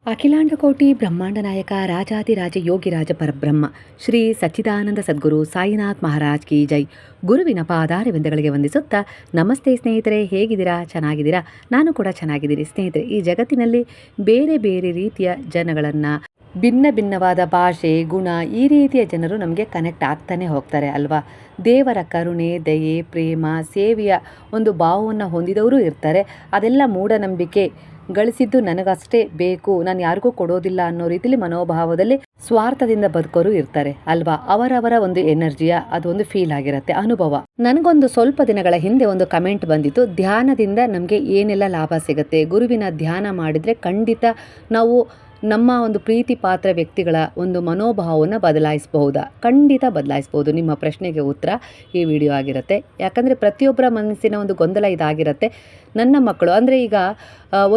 ಅಖಿಲಾಂಡಕೋಟಿ ಬ್ರಹ್ಮಾಂಡ ನಾಯಕ ರಾಜಾದಿರಾಜ ಯೋಗಿರಾಜ ಪರಬ್ರಹ್ಮ ಶ್ರೀ ಸಚ್ಚಿದಾನಂದ ಸದ್ಗುರು ಸಾಯಿನಾಥ್ ಮಹಾರಾಜ್ ಕಿ ಜೈ. ಗುರುವಿನ ಪಾದಾರವಿಂದಗಳಿಗೆ ವಂದಿಸುತ್ತಾ, ನಮಸ್ತೆ ಸ್ನೇಹಿತರೆ, ಹೇಗಿದ್ದೀರಾ? ಚೆನ್ನಾಗಿದ್ದೀರಾ? ನಾನು ಕೂಡ ಚೆನ್ನಾಗಿದ್ದೀನಿ ಸ್ನೇಹಿತರೆ. ಈ ಜಗತ್ತಿನಲ್ಲಿ ಬೇರೆ ಬೇರೆ ರೀತಿಯ ಜನಗಳನ್ನು, ಭಿನ್ನ ಭಿನ್ನವಾದ ಭಾಷೆ, ಗುಣ, ಈ ರೀತಿಯ ಜನರು ನಮಗೆ ಕನೆಕ್ಟ್ ಆಗ್ತಾನೆ ಹೋಗ್ತಾರೆ ಅಲ್ವಾ. ದೇವರ ಕರುಣೆ, ದಯೆ, ಪ್ರೇಮ, ಸೇವೆಯ ಒಂದು ಭಾವವನ್ನು ಹೊಂದಿದವರು ಇರ್ತಾರೆ. ಅದೆಲ್ಲ ಮೂಢನಂಬಿಕೆ, ಗಳಿಸಿದ್ದು ನನಗಷ್ಟೇ ಬೇಕು, ನಾನು ಯಾರಿಗೂ ಕೊಡೋದಿಲ್ಲ ಅನ್ನೋ ರೀತಿಯಲ್ಲಿ ಮನೋಭಾವದಲ್ಲಿ ಸ್ವಾರ್ಥದಿಂದ ಬದುಕೋರು ಇರ್ತಾರೆ ಅಲ್ವಾ. ಅವರವರ ಒಂದು ಎನರ್ಜಿಯ ಅದೊಂದು ಫೀಲ್ ಆಗಿರುತ್ತೆ, ಅನುಭವ. ನನಗೊಂದು ಸ್ವಲ್ಪ ದಿನಗಳ ಹಿಂದೆ ಒಂದು ಕಮೆಂಟ್ ಬಂದಿತ್ತು, ಧ್ಯಾನದಿಂದ ನಮಗೆ ಏನೆಲ್ಲ ಲಾಭ ಸಿಗುತ್ತೆ, ಗುರುವಿನ ಧ್ಯಾನ ಮಾಡಿದರೆ ಖಂಡಿತ ನಾವು ನಮ್ಮ ಒಂದು ಪ್ರೀತಿ ಪಾತ್ರ ವ್ಯಕ್ತಿಗಳ ಒಂದು ಮನೋಭಾವವನ್ನು ಬದಲಾಯಿಸಬಹುದಾ? ಖಂಡಿತ ಬದಲಾಯಿಸ್ಬೋದು. ನಿಮ್ಮ ಪ್ರಶ್ನೆಗೆ ಉತ್ತರ ಈ ವಿಡಿಯೋ ಆಗಿರುತ್ತೆ. ಯಾಕಂದರೆ ಪ್ರತಿಯೊಬ್ಬರ ಮನಸ್ಸಿನ ಒಂದು ಗೊಂದಲ ಇದಾಗಿರುತ್ತೆ. ನನ್ನ ಮಕ್ಕಳು ಅಂದರೆ ಈಗ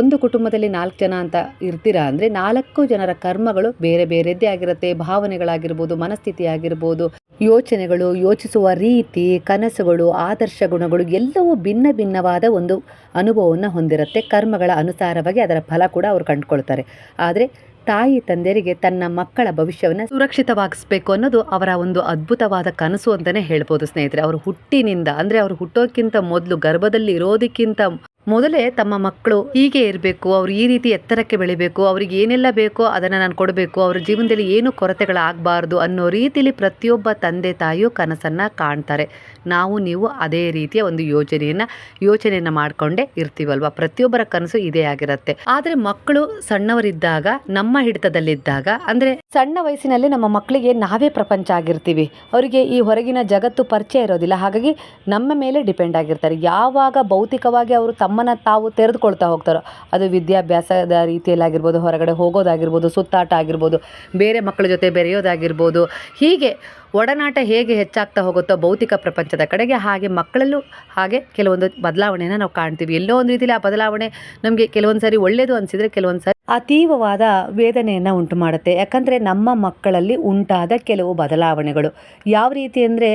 ಒಂದು ಕುಟುಂಬದಲ್ಲಿ 4 ಜನ ಅಂತ ಇರ್ತೀರಾ ಅಂದರೆ 4 ಜನರ ಕರ್ಮಗಳು ಬೇರೆ ಬೇರೆದ್ದೇ ಆಗಿರುತ್ತೆ. ಭಾವನೆಗಳಾಗಿರ್ಬೋದು, ಮನಸ್ಥಿತಿ ಆಗಿರ್ಬೋದು, ಯೋಚನೆಗಳು, ಯೋಚಿಸುವ ರೀತಿ, ಕನಸುಗಳು, ಆದರ್ಶ ಗುಣಗಳು ಎಲ್ಲವೂ ಭಿನ್ನ ಭಿನ್ನವಾದ ಒಂದು ಅನುಭವವನ್ನು ಹೊಂದಿರುತ್ತೆ. ಕರ್ಮಗಳ ಅನುಸಾರವಾಗಿ ಅದರ ಫಲ ಕೂಡ ಅವರು ಕಂಡುಕೊಳ್ತಾರೆ. ಆದರೆ ತಾಯಿ ತಂದೆಯರಿಗೆ ತನ್ನ ಮಕ್ಕಳ ಭವಿಷ್ಯವನ್ನು ಸುರಕ್ಷಿತವಾಗಿಸಬೇಕು ಅನ್ನೋದು ಅವರ ಒಂದು ಅದ್ಭುತವಾದ ಕನಸು ಅಂತಲೇ ಹೇಳ್ಬೋದು ಸ್ನೇಹಿತರೆ. ಅವರು ಹುಟ್ಟಿನಿಂದ ಅಂದರೆ ಅವರು ಹುಟ್ಟೋಕ್ಕಿಂತ ಮೊದಲು, ಗರ್ಭದಲ್ಲಿ ಇರೋದಕ್ಕಿಂತ ಮೊದಲೇ ತಮ್ಮ ಮಕ್ಕಳು ಹೀಗೆ ಇರಬೇಕು, ಅವ್ರು ಈ ರೀತಿ ಎತ್ತರಕ್ಕೆ ಬೆಳಿಬೇಕು, ಅವ್ರಿಗೆ ಏನೆಲ್ಲ ಬೇಕೋ ಅದನ್ನು ನಾನು ಕೊಡಬೇಕು, ಅವ್ರ ಜೀವನದಲ್ಲಿ ಏನು ಕೊರತೆಗಳಾಗಬಾರ್ದು ಅನ್ನೋ ರೀತಿಯಲ್ಲಿ ಪ್ರತಿಯೊಬ್ಬ ತಂದೆ ತಾಯಿಯು ಕನಸನ್ನು ಕಾಣ್ತಾರೆ. ನೀವು ಅದೇ ರೀತಿಯ ಒಂದು ಯೋಚನೆಯನ್ನು ಮಾಡಿಕೊಂಡೇ ಇರ್ತೀವಲ್ವ. ಪ್ರತಿಯೊಬ್ಬರ ಕನಸು ಇದೇ ಆಗಿರುತ್ತೆ. ಆದರೆ ಮಕ್ಕಳು ಸಣ್ಣವರಿದ್ದಾಗ, ನಮ್ಮ ಹಿಡಿತದಲ್ಲಿದ್ದಾಗ, ಅಂದರೆ ಸಣ್ಣ ವಯಸ್ಸಿನಲ್ಲಿ ನಮ್ಮ ಮಕ್ಕಳಿಗೆ ನಾವೇ ಪ್ರಪಂಚ ಆಗಿರ್ತೀವಿ. ಅವರಿಗೆ ಈ ಹೊರಗಿನ ಜಗತ್ತು ಪರಿಚಯ ಇರೋದಿಲ್ಲ. ಹಾಗಾಗಿ ನಮ್ಮ ಮೇಲೆ ಡಿಪೆಂಡ್ ಆಗಿರ್ತಾರೆ. ಯಾವಾಗ ಭೌತಿಕವಾಗಿ ಅವರು ತಮ್ಮನ್ನು ತಾವು ತೆರೆದುಕೊಳ್ತಾ ಹೋಗ್ತಾರೋ, ಅದು ವಿದ್ಯಾಭ್ಯಾಸದ ರೀತಿಯಲ್ಲಾಗಿರ್ಬೋದು, ಹೊರಗಡೆ ಹೋಗೋದಾಗಿರ್ಬೋದು, ಸುತ್ತಾಟ ಆಗಿರ್ಬೋದು, ಬೇರೆ ಮಕ್ಕಳ ಜೊತೆ ಬೆರೆಯೋದಾಗಿರ್ಬೋದು, ಹೀಗೆ ಒಡನಾಟ ಹೇಗೆ ಹೆಚ್ಚಾಗ್ತಾ ಹೋಗುತ್ತೋ ಭೌತಿಕ ಪ್ರಪಂಚದ ಕಡೆಗೆ, ಹಾಗೆ ಮಕ್ಕಳಲ್ಲೂ ಹಾಗೆ ಕೆಲವೊಂದು ಬದಲಾವಣೆಯನ್ನು ನಾವು ಕಾಣ್ತೀವಿ. ಎಲ್ಲೋ ಒಂದು ರೀತಿಯಲ್ಲಿ ಆ ಬದಲಾವಣೆ ನಮಗೆ ಕೆಲವೊಂದು ಸಾರಿ ಒಳ್ಳೆಯದು ಅನಿಸಿದರೆ ಕೆಲವೊಂದು ಸಾರಿ ಅತೀವವಾದ ವೇದನೆಯನ್ನು ಉಂಟು ಮಾಡುತ್ತೆ. ಯಾಕಂದರೆ ನಮ್ಮ ಮಕ್ಕಳಲ್ಲಿ ಉಂಟಾದ ಕೆಲವು ಬದಲಾವಣೆಗಳು ಯಾವ ರೀತಿ ಅಂದರೆ,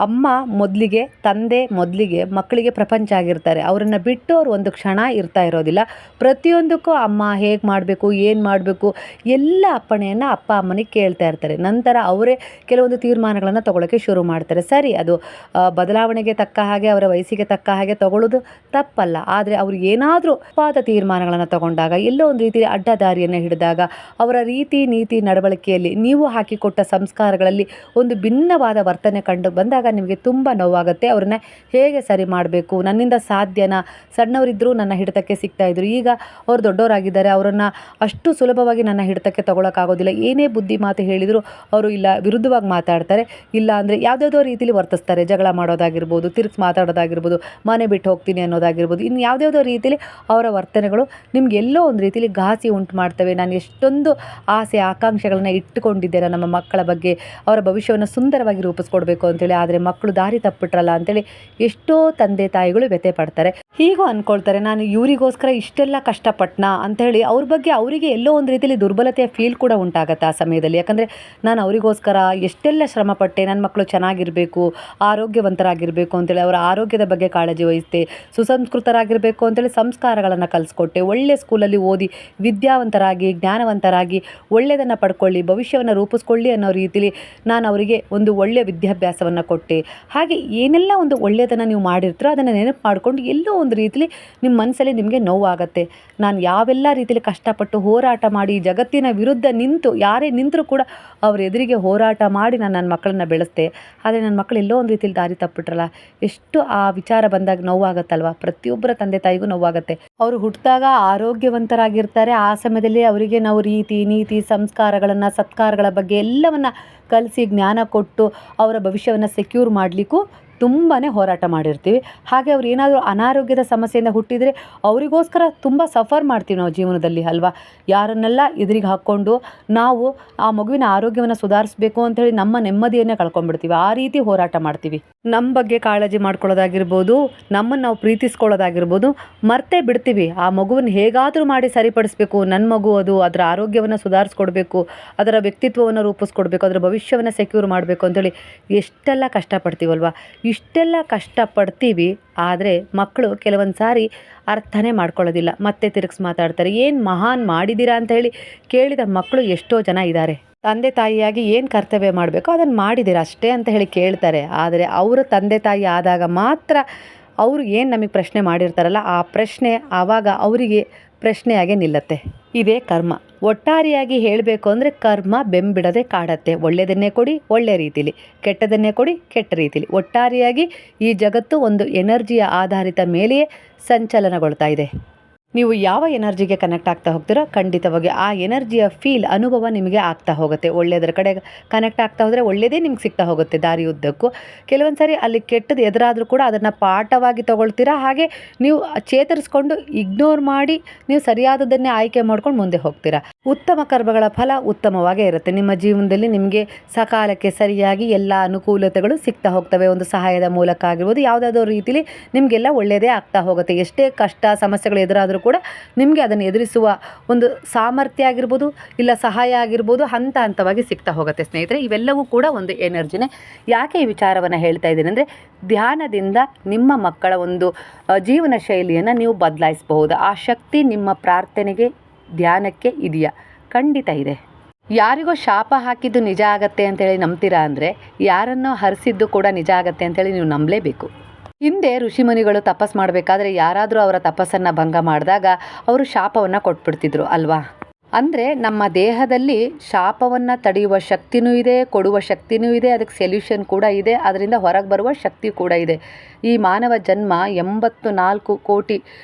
ಅಮ್ಮ ಮೊದಲಿಗೆ, ತಂದೆ ಮೊದಲಿಗೆ ಮಕ್ಕಳಿಗೆ ಪ್ರಪಂಚ ಆಗಿರ್ತಾರೆ. ಅವರನ್ನು ಬಿಟ್ಟು ಅವ್ರು ಒಂದು ಕ್ಷಣ ಇರ್ತಾ ಇರೋದಿಲ್ಲ. ಪ್ರತಿಯೊಂದಕ್ಕೂ ಅಮ್ಮ ಹೇಗೆ ಮಾಡಬೇಕು, ಏನು ಮಾಡಬೇಕು, ಎಲ್ಲ ಅಪ್ಪಣೆಯನ್ನು ಅಪ್ಪ ಅಮ್ಮನಿಗೆ ಕೇಳ್ತಾ ಇರ್ತಾರೆ. ನಂತರ ಅವರೇ ಕೆಲವೊಂದು ತೀರ್ಮಾನಗಳನ್ನು ತಗೊಳ್ಳೋಕ್ಕೆ ಶುರು ಮಾಡ್ತಾರೆ. ಸರಿ, ಅದು ಬದಲಾವಣೆಗೆ ತಕ್ಕ ಹಾಗೆ, ಅವರ ವಯಸ್ಸಿಗೆ ತಕ್ಕ ಹಾಗೆ ತಗೊಳ್ಳೋದು ತಪ್ಪಲ್ಲ. ಆದರೆ ಅವರು ಏನಾದರೂ ಪಾದ ತೀರ್ಮಾನಗಳನ್ನು ತಗೊಂಡಾಗ, ಎಲ್ಲೋ ಒಂದು ರೀತಿ ಅಡ್ಡದಾರಿಯನ್ನು ಹಿಡಿದಾಗ, ಅವರ ರೀತಿ ನೀತಿ ನಡವಳಿಕೆಯಲ್ಲಿ ನೀವು ಹಾಕಿಕೊಟ್ಟ ಸಂಸ್ಕಾರಗಳಲ್ಲಿ ಒಂದು ಭಿನ್ನವಾದ ವರ್ತನೆ ಕಂಡು ಬಂದಾಗ ನಿಮಗೆ ತುಂಬ ನೋವಾಗುತ್ತೆ. ಅವ್ರನ್ನ ಹೇಗೆ ಸರಿ ಮಾಡಬೇಕು, ನನ್ನಿಂದ ಸಾಧ್ಯನಾ? ಸಣ್ಣವರಿದ್ದರೂ ನನ್ನ ಹಿಡಿತಕ್ಕೆ ಸಿಗ್ತಾಯಿದ್ರು, ಈಗ ಅವ್ರು ದೊಡ್ಡವರಾಗಿದ್ದಾರೆ, ಅವರನ್ನು ಅಷ್ಟು ಸುಲಭವಾಗಿ ನನ್ನ ಹಿಡಿತಕ್ಕೆ ತೊಗೊಳಕ್ಕಾಗೋದಿಲ್ಲ. ಏನೇ ಬುದ್ಧಿ ಮಾತು ಹೇಳಿದರೂ ಅವರು ಇಲ್ಲ ವಿರುದ್ಧವಾಗಿ ಮಾತಾಡ್ತಾರೆ, ಇಲ್ಲ ಅಂದರೆ ಯಾವುದ್ಯಾವುದೋ ರೀತಿಯಲ್ಲಿ ವರ್ತಿಸ್ತಾರೆ. ಜಗಳ ಮಾಡೋದಾಗಿರ್ಬೋದು, ತಿರುಗಿಸಿ ಮಾತಾಡೋದಾಗಿರ್ಬೋದು, ಮನೆ ಬಿಟ್ಟು ಹೋಗ್ತೀನಿ ಅನ್ನೋದಾಗಿರ್ಬೋದು, ಇನ್ನು ಯಾವುದ್ಯಾವುದೋ ರೀತಿಯಲ್ಲಿ ಅವರ ವರ್ತನೆಗಳು ನಿಮ್ಗೆ ಎಲ್ಲೋ ಒಂದು ರೀತಿಯಲ್ಲಿ ಘಾಸಿ ಉಂಟು ಮಾಡ್ತವೆ. ನಾನು ಎಷ್ಟೊಂದು ಆಸೆ ಆಕಾಂಕ್ಷೆಗಳನ್ನ ಇಟ್ಟುಕೊಂಡಿದ್ದೇನೆ ನಮ್ಮ ಮಕ್ಕಳ ಬಗ್ಗೆ, ಅವರ ಭವಿಷ್ಯವನ್ನು ಸುಂದರವಾಗಿ ರೂಪಿಸ್ಕೊಡ್ಬೇಕು ಅಂತೇಳಿ. ಆದರೆ ಮಕ್ಕಳು ದಾರಿ ತಪ್ಪಿಟ್ರಲ್ಲ ಅಂತೇಳಿ ಎಷ್ಟೋ ತಂದೆ ತಾಯಿಗಳು ವ್ಯಥೆ ಪಡ್ತಾರೆ. ಹೀಗೂ ಅಂದ್ಕೊಳ್ತಾರೆ, ನಾನು ಇವರಿಗೋಸ್ಕರ ಇಷ್ಟೆಲ್ಲ ಕಷ್ಟಪಟ್ಟನಾ ಅಂಥೇಳಿ. ಅವ್ರ ಬಗ್ಗೆ ಅವರಿಗೆ ಎಲ್ಲೋ ಒಂದು ರೀತಿಯಲ್ಲಿ ದುರ್ಬಲತೆಯ ಫೀಲ್ ಕೂಡ ಉಂಟಾಗುತ್ತೆ ಆ ಸಮಯದಲ್ಲಿ. ಯಾಕಂದರೆ ನಾನು ಅವರಿಗೋಸ್ಕರ ಎಷ್ಟೆಲ್ಲ ಶ್ರಮಪಟ್ಟೆ, ನನ್ನ ಮಕ್ಕಳು ಚೆನ್ನಾಗಿರಬೇಕು, ಆರೋಗ್ಯವಂತರಾಗಿರಬೇಕು ಅಂತೇಳಿ ಅವರ ಆರೋಗ್ಯದ ಬಗ್ಗೆ ಕಾಳಜಿ ವಹಿಸ್ತೆ, ಸುಸಂಸ್ಕೃತರಾಗಿರಬೇಕು ಅಂತೇಳಿ ಸಂಸ್ಕಾರಗಳನ್ನು ಕಲಿಸ್ಕೊಟ್ಟೆ, ಒಳ್ಳೆ ಸ್ಕೂಲಲ್ಲಿ ಓದಿ ವಿದ್ಯಾವಂತರಾಗಿ, ಜ್ಞಾನವಂತರಾಗಿ, ಒಳ್ಳೆಯದನ್ನು ಪಡ್ಕೊಳ್ಳಿ, ಭವಿಷ್ಯವನ್ನು ರೂಪಿಸ್ಕೊಳ್ಳಿ ಅನ್ನೋ ರೀತಿಯಲ್ಲಿ ನಾನು ಅವರಿಗೆ ಒಂದು ಒಳ್ಳೆಯ ವಿದ್ಯಾಭ್ಯಾಸವನ್ನು ಕೊಟ್ಟೆ. ಹಾಗೆ ಏನೆಲ್ಲ ಒಂದು ಒಳ್ಳೆಯದನ್ನು ನೀವು ಮಾಡಿರ್ತೀರೋ ಅದನ್ನು ನೆನಪು ಮಾಡಿಕೊಂಡು ಎಲ್ಲೋ ಒಂದು ರೀತಿಯಲ್ಲಿ ನಿಮ್ಮ ಮನಸ್ಸಲ್ಲಿ ನಿಮಗೆ ನೋವಾಗುತ್ತೆ. ನಾನು ಯಾವೆಲ್ಲ ರೀತಿಯಲ್ಲಿ ಕಷ್ಟಪಟ್ಟು ಹೋರಾಟ ಮಾಡಿ ಜಗತ್ತಿನ ವಿರುದ್ಧ ನಿಂತು, ಯಾರೇ ನಿಂತರೂ ಕೂಡ ಅವ್ರ ಎದುರಿಗೆ ಹೋರಾಟ ಮಾಡಿ ನಾನು ನನ್ನ ಮಕ್ಕಳನ್ನ ಬೆಳೆಸ್ದೆ. ಆದರೆ ನನ್ನ ಮಕ್ಕಳು ಎಲ್ಲೋ ಒಂದು ರೀತಿಯಲ್ಲಿ ದಾರಿ ತಪ್ಪಿಟ್ರಲ್ಲ, ಎಷ್ಟು ಆ ವಿಚಾರ ಬಂದಾಗ ನೋವಾಗತ್ತಲ್ವ. ಪ್ರತಿಯೊಬ್ಬರ ತಂದೆ ತಾಯಿಗೂ ನೋವಾಗುತ್ತೆ. ಅವರು ಹುಟ್ಟಿದಾಗ ಆರೋಗ್ಯವಂತರಾಗಿರ್ತಾರೆ. ಆ ಸಮಯದಲ್ಲಿ ಅವರಿಗೆ ನಾವು ರೀತಿ ನೀತಿ ಸಂಸ್ಕಾರಗಳನ್ನು, ಸತ್ಕಾರಗಳ ಬಗ್ಗೆ ಎಲ್ಲವನ್ನು ಕಲಿಸಿ, ಜ್ಞಾನ ಕೊಟ್ಟು ಅವರ ಭವಿಷ್ಯವನ್ನು ಸೆಕ್ಯೂರ್ ಮಾಡಲಿಕ್ಕೂ ತುಂಬಾ ಹೋರಾಟ ಮಾಡಿರ್ತೀವಿ. ಹಾಗೆ ಅವ್ರು ಏನಾದರೂ ಅನಾರೋಗ್ಯದ ಸಮಸ್ಯೆಯಿಂದ ಹುಟ್ಟಿದರೆ ಅವರಿಗೋಸ್ಕರ ತುಂಬ ಸಫರ್ ಮಾಡ್ತೀವಿ ನಾವು ಜೀವನದಲ್ಲಿ ಅಲ್ವಾ. ಯಾರನ್ನೆಲ್ಲ ಎದುರಿಗೆ ಹಾಕ್ಕೊಂಡು ನಾವು ಆ ಮಗುವಿನ ಆರೋಗ್ಯವನ್ನು ಸುಧಾರಿಸಬೇಕು ಅಂಥೇಳಿ ನಮ್ಮ ನೆಮ್ಮದಿಯನ್ನೇ ಕಳ್ಕೊಂಡ್ಬಿಡ್ತೀವಿ. ಆ ರೀತಿ ಹೋರಾಟ ಮಾಡ್ತೀವಿ. ನಮ್ಮ ಬಗ್ಗೆ ಕಾಳಜಿ ಮಾಡ್ಕೊಳ್ಳೋದಾಗಿರ್ಬೋದು, ನಮ್ಮನ್ನು ನಾವು ಪ್ರೀತಿಸ್ಕೊಳ್ಳೋದಾಗಿರ್ಬೋದು, ಮರ್ತೇ ಬಿಡ್ತೀವಿ. ಆ ಮಗುವನ್ನು ಹೇಗಾದರೂ ಮಾಡಿ ಸರಿಪಡಿಸ್ಬೇಕು, ನನ್ನ ಮಗು ಅದು, ಅದರ ಆರೋಗ್ಯವನ್ನು ಸುಧಾರಿಸ್ಕೊಡ್ಬೇಕು, ಅದರ ವ್ಯಕ್ತಿತ್ವವನ್ನು ರೂಪಿಸ್ಕೊಡ್ಬೇಕು, ಅದರ ಭವಿಷ್ಯವನ್ನು ಸೆಕ್ಯೂರ್ ಮಾಡಬೇಕು ಅಂತೇಳಿ ಎಷ್ಟೆಲ್ಲ ಕಷ್ಟಪಡ್ತೀವಲ್ವ. ಇಷ್ಟೆಲ್ಲ ಕಷ್ಟಪಡ್ತೀವಿ, ಆದರೆ ಮಕ್ಕಳು ಕೆಲವೊಂದು ಸಾರಿ ಅರ್ಥನೇ ಮಾಡ್ಕೊಳ್ಳೋದಿಲ್ಲ. ಮತ್ತೆ ತಿರುಗಿಸಿ ಮಾತಾಡ್ತಾರೆ. ಏನು ಮಹಾನ್ ಮಾಡಿದ್ದೀರಾ ಅಂತ ಹೇಳಿ ಕೇಳಿದ ಮಕ್ಕಳು ಎಷ್ಟೋ ಜನ ಇದ್ದಾರೆ. ತಂದೆ ತಾಯಿಯಾಗಿ ಏನು ಕರ್ತವ್ಯ ಮಾಡಬೇಕೋ ಅದನ್ನು ಮಾಡಿದ್ದೀರಾ ಅಷ್ಟೇ ಅಂತ ಹೇಳಿ ಕೇಳ್ತಾರೆ. ಆದರೆ ಅವರು ತಂದೆ ತಾಯಿ ಆದಾಗ ಮಾತ್ರ ಅವರು ಏನು ನಮಗೆ ಪ್ರಶ್ನೆ ಮಾಡಿರ್ತಾರಲ್ಲ, ಆ ಪ್ರಶ್ನೆ ಆವಾಗ ಅವರಿಗೆ ಪ್ರಶ್ನೆಯಾಗೆ ನಿಲ್ಲತ್ತೆ. ಇದೇ ಕರ್ಮ. ಒಟ್ಟಾರೆಯಾಗಿ ಹೇಳಬೇಕು ಅಂದರೆ ಕರ್ಮ ಬೆಂಬಿಡದೆ ಕಾಡತ್ತೆ. ಒಳ್ಳೆಯದನ್ನೇ ಕೊಡಿ ಒಳ್ಳೆ ರೀತಿಲಿ, ಕೆಟ್ಟದನ್ನೇ ಕೊಡಿ ಕೆಟ್ಟ ರೀತಿಲಿ. ಒಟ್ಟಾರೆಯಾಗಿ ಈ ಜಗತ್ತು ಒಂದು ಎನರ್ಜಿಯ ಆಧಾರಿತ ಮೇಲೆಯೇ ಸಂಚಲನಗೊಳ್ತಾ ಇದೆ. ನೀವು ಯಾವ ಎನರ್ಜಿಗೆ ಕನೆಕ್ಟ್ ಆಗ್ತಾ ಹೋಗ್ತೀರೋ ಖಂಡಿತವಾಗಿ ಆ ಎನರ್ಜಿಯ ಫೀಲ್ ಅನುಭವ ನಿಮಗೆ ಆಗ್ತಾ ಹೋಗುತ್ತೆ. ಒಳ್ಳೆಯದರ ಕಡೆ ಕನೆಕ್ಟ್ ಆಗ್ತಾ ಹೋದರೆ ಒಳ್ಳೆಯದೇ ನಿಮ್ಗೆ ಸಿಗ್ತಾ ಹೋಗುತ್ತೆ ದಾರಿ ಉದ್ದಕ್ಕೂ. ಕೆಲವೊಂದು ಸಾರಿ ಅಲ್ಲಿ ಕೆಟ್ಟದ್ದು ಎದುರಾದರೂ ಕೂಡ ಅದನ್ನು ಪಾಠವಾಗಿ ತಗೊಳ್ತೀರಾ. ಹಾಗೆ ನೀವು ಚೇತರಿಸ್ಕೊಂಡು ಇಗ್ನೋರ್ ಮಾಡಿ ನೀವು ಸರಿಯಾದದನ್ನೇ ಆಯ್ಕೆ ಮಾಡ್ಕೊಂಡು ಮುಂದೆ ಹೋಗ್ತೀರಾ. ಉತ್ತಮ ಕರ್ಮಗಳ ಫಲ ಉತ್ತಮವಾಗೇ ಇರುತ್ತೆ. ನಿಮ್ಮ ಜೀವನದಲ್ಲಿ ನಿಮಗೆ ಸಕಾಲಕ್ಕೆ ಸರಿಯಾಗಿ ಎಲ್ಲ ಅನುಕೂಲತೆಗಳು ಸಿಗ್ತಾ ಹೋಗ್ತವೆ. ಒಂದು ಸಹಾಯದ ಮೂಲಕ ಆಗಿರ್ಬೋದು, ಯಾವುದಾದ್ರೂ ರೀತಿಲಿ ನಿಮಗೆಲ್ಲ ಒಳ್ಳೆಯದೇ ಆಗ್ತಾ ಹೋಗುತ್ತೆ. ಎಷ್ಟೇ ಕಷ್ಟ ಸಮಸ್ಯೆಗಳು ಎದುರಾದರೂ ಕೂಡ ನಿಮಗೆ ಅದನ್ನು ಎದುರಿಸುವ ಒಂದು ಸಾಮರ್ಥ್ಯ ಆಗಿರ್ಬೋದು, ಇಲ್ಲ ಸಹಾಯ ಆಗಿರ್ಬೋದು, ಹಂತ ಹಂತವಾಗಿ ಸಿಗ್ತಾ ಹೋಗುತ್ತೆ ಸ್ನೇಹಿತರೆ. ಇವೆಲ್ಲವೂ ಕೂಡ ಒಂದು ಎನರ್ಜಿನೇ. ಯಾಕೆ ಈ ವಿಚಾರವನ್ನು ಹೇಳ್ತಾ ಇದ್ದೀನಿ ಅಂದರೆ, ಧ್ಯಾನದಿಂದ ನಿಮ್ಮ ಮಕ್ಕಳ ಒಂದು ಜೀವನ ಶೈಲಿಯನ್ನು ನೀವು ಬದಲಾಯಿಸಬಹುದು. ಆ ಶಕ್ತಿ ನಿಮ್ಮ ಪ್ರಾರ್ಥನೆಗೆ, ಧ್ಯಾನಕ್ಕೆ ಇದೆಯಾ? ಖಂಡಿತ ಇದೆ. ಯಾರಿಗೋ ಶಾಪ ಹಾಕಿದ್ದು ನಿಜ ಆಗತ್ತೆ ಅಂತೇಳಿ ನಂಬ್ತೀರಾ ಅಂದರೆ, ಯಾರನ್ನೋ ಹರಿಸಿದ್ದು ಕೂಡ ನಿಜ ಆಗತ್ತೆ ಅಂತೇಳಿ ನೀವು ನಂಬಲೇಬೇಕು. ಹಿಂದೆ ಋಷಿಮುನಿಗಳು ತಪಸ್ ಮಾಡಬೇಕಾದ್ರೆ ಯಾರಾದರೂ ಅವರ ತಪಸ್ಸನ್ನು ಭಂಗ ಮಾಡಿದಾಗ ಅವರು ಶಾಪವನ್ನು ಕೊಟ್ಬಿಡ್ತಿದ್ರು ಅಲ್ವಾ? ಅಂದರೆ ನಮ್ಮ ದೇಹದಲ್ಲಿ ಶಾಪವನ್ನು ತಡೆಯುವ ಶಕ್ತಿನೂ ಇದೆ, ಕೊಡುವ ಶಕ್ತಿನೂ ಇದೆ, ಅದಕ್ಕೆ ಸೊಲ್ಯೂಷನ್ ಕೂಡ ಇದೆ, ಅದರಿಂದ ಹೊರಗೆ ಬರುವ ಶಕ್ತಿ ಕೂಡ ಇದೆ. ಈ ಮಾನವ ಜನ್ಮ 84 ಕೋಟಿ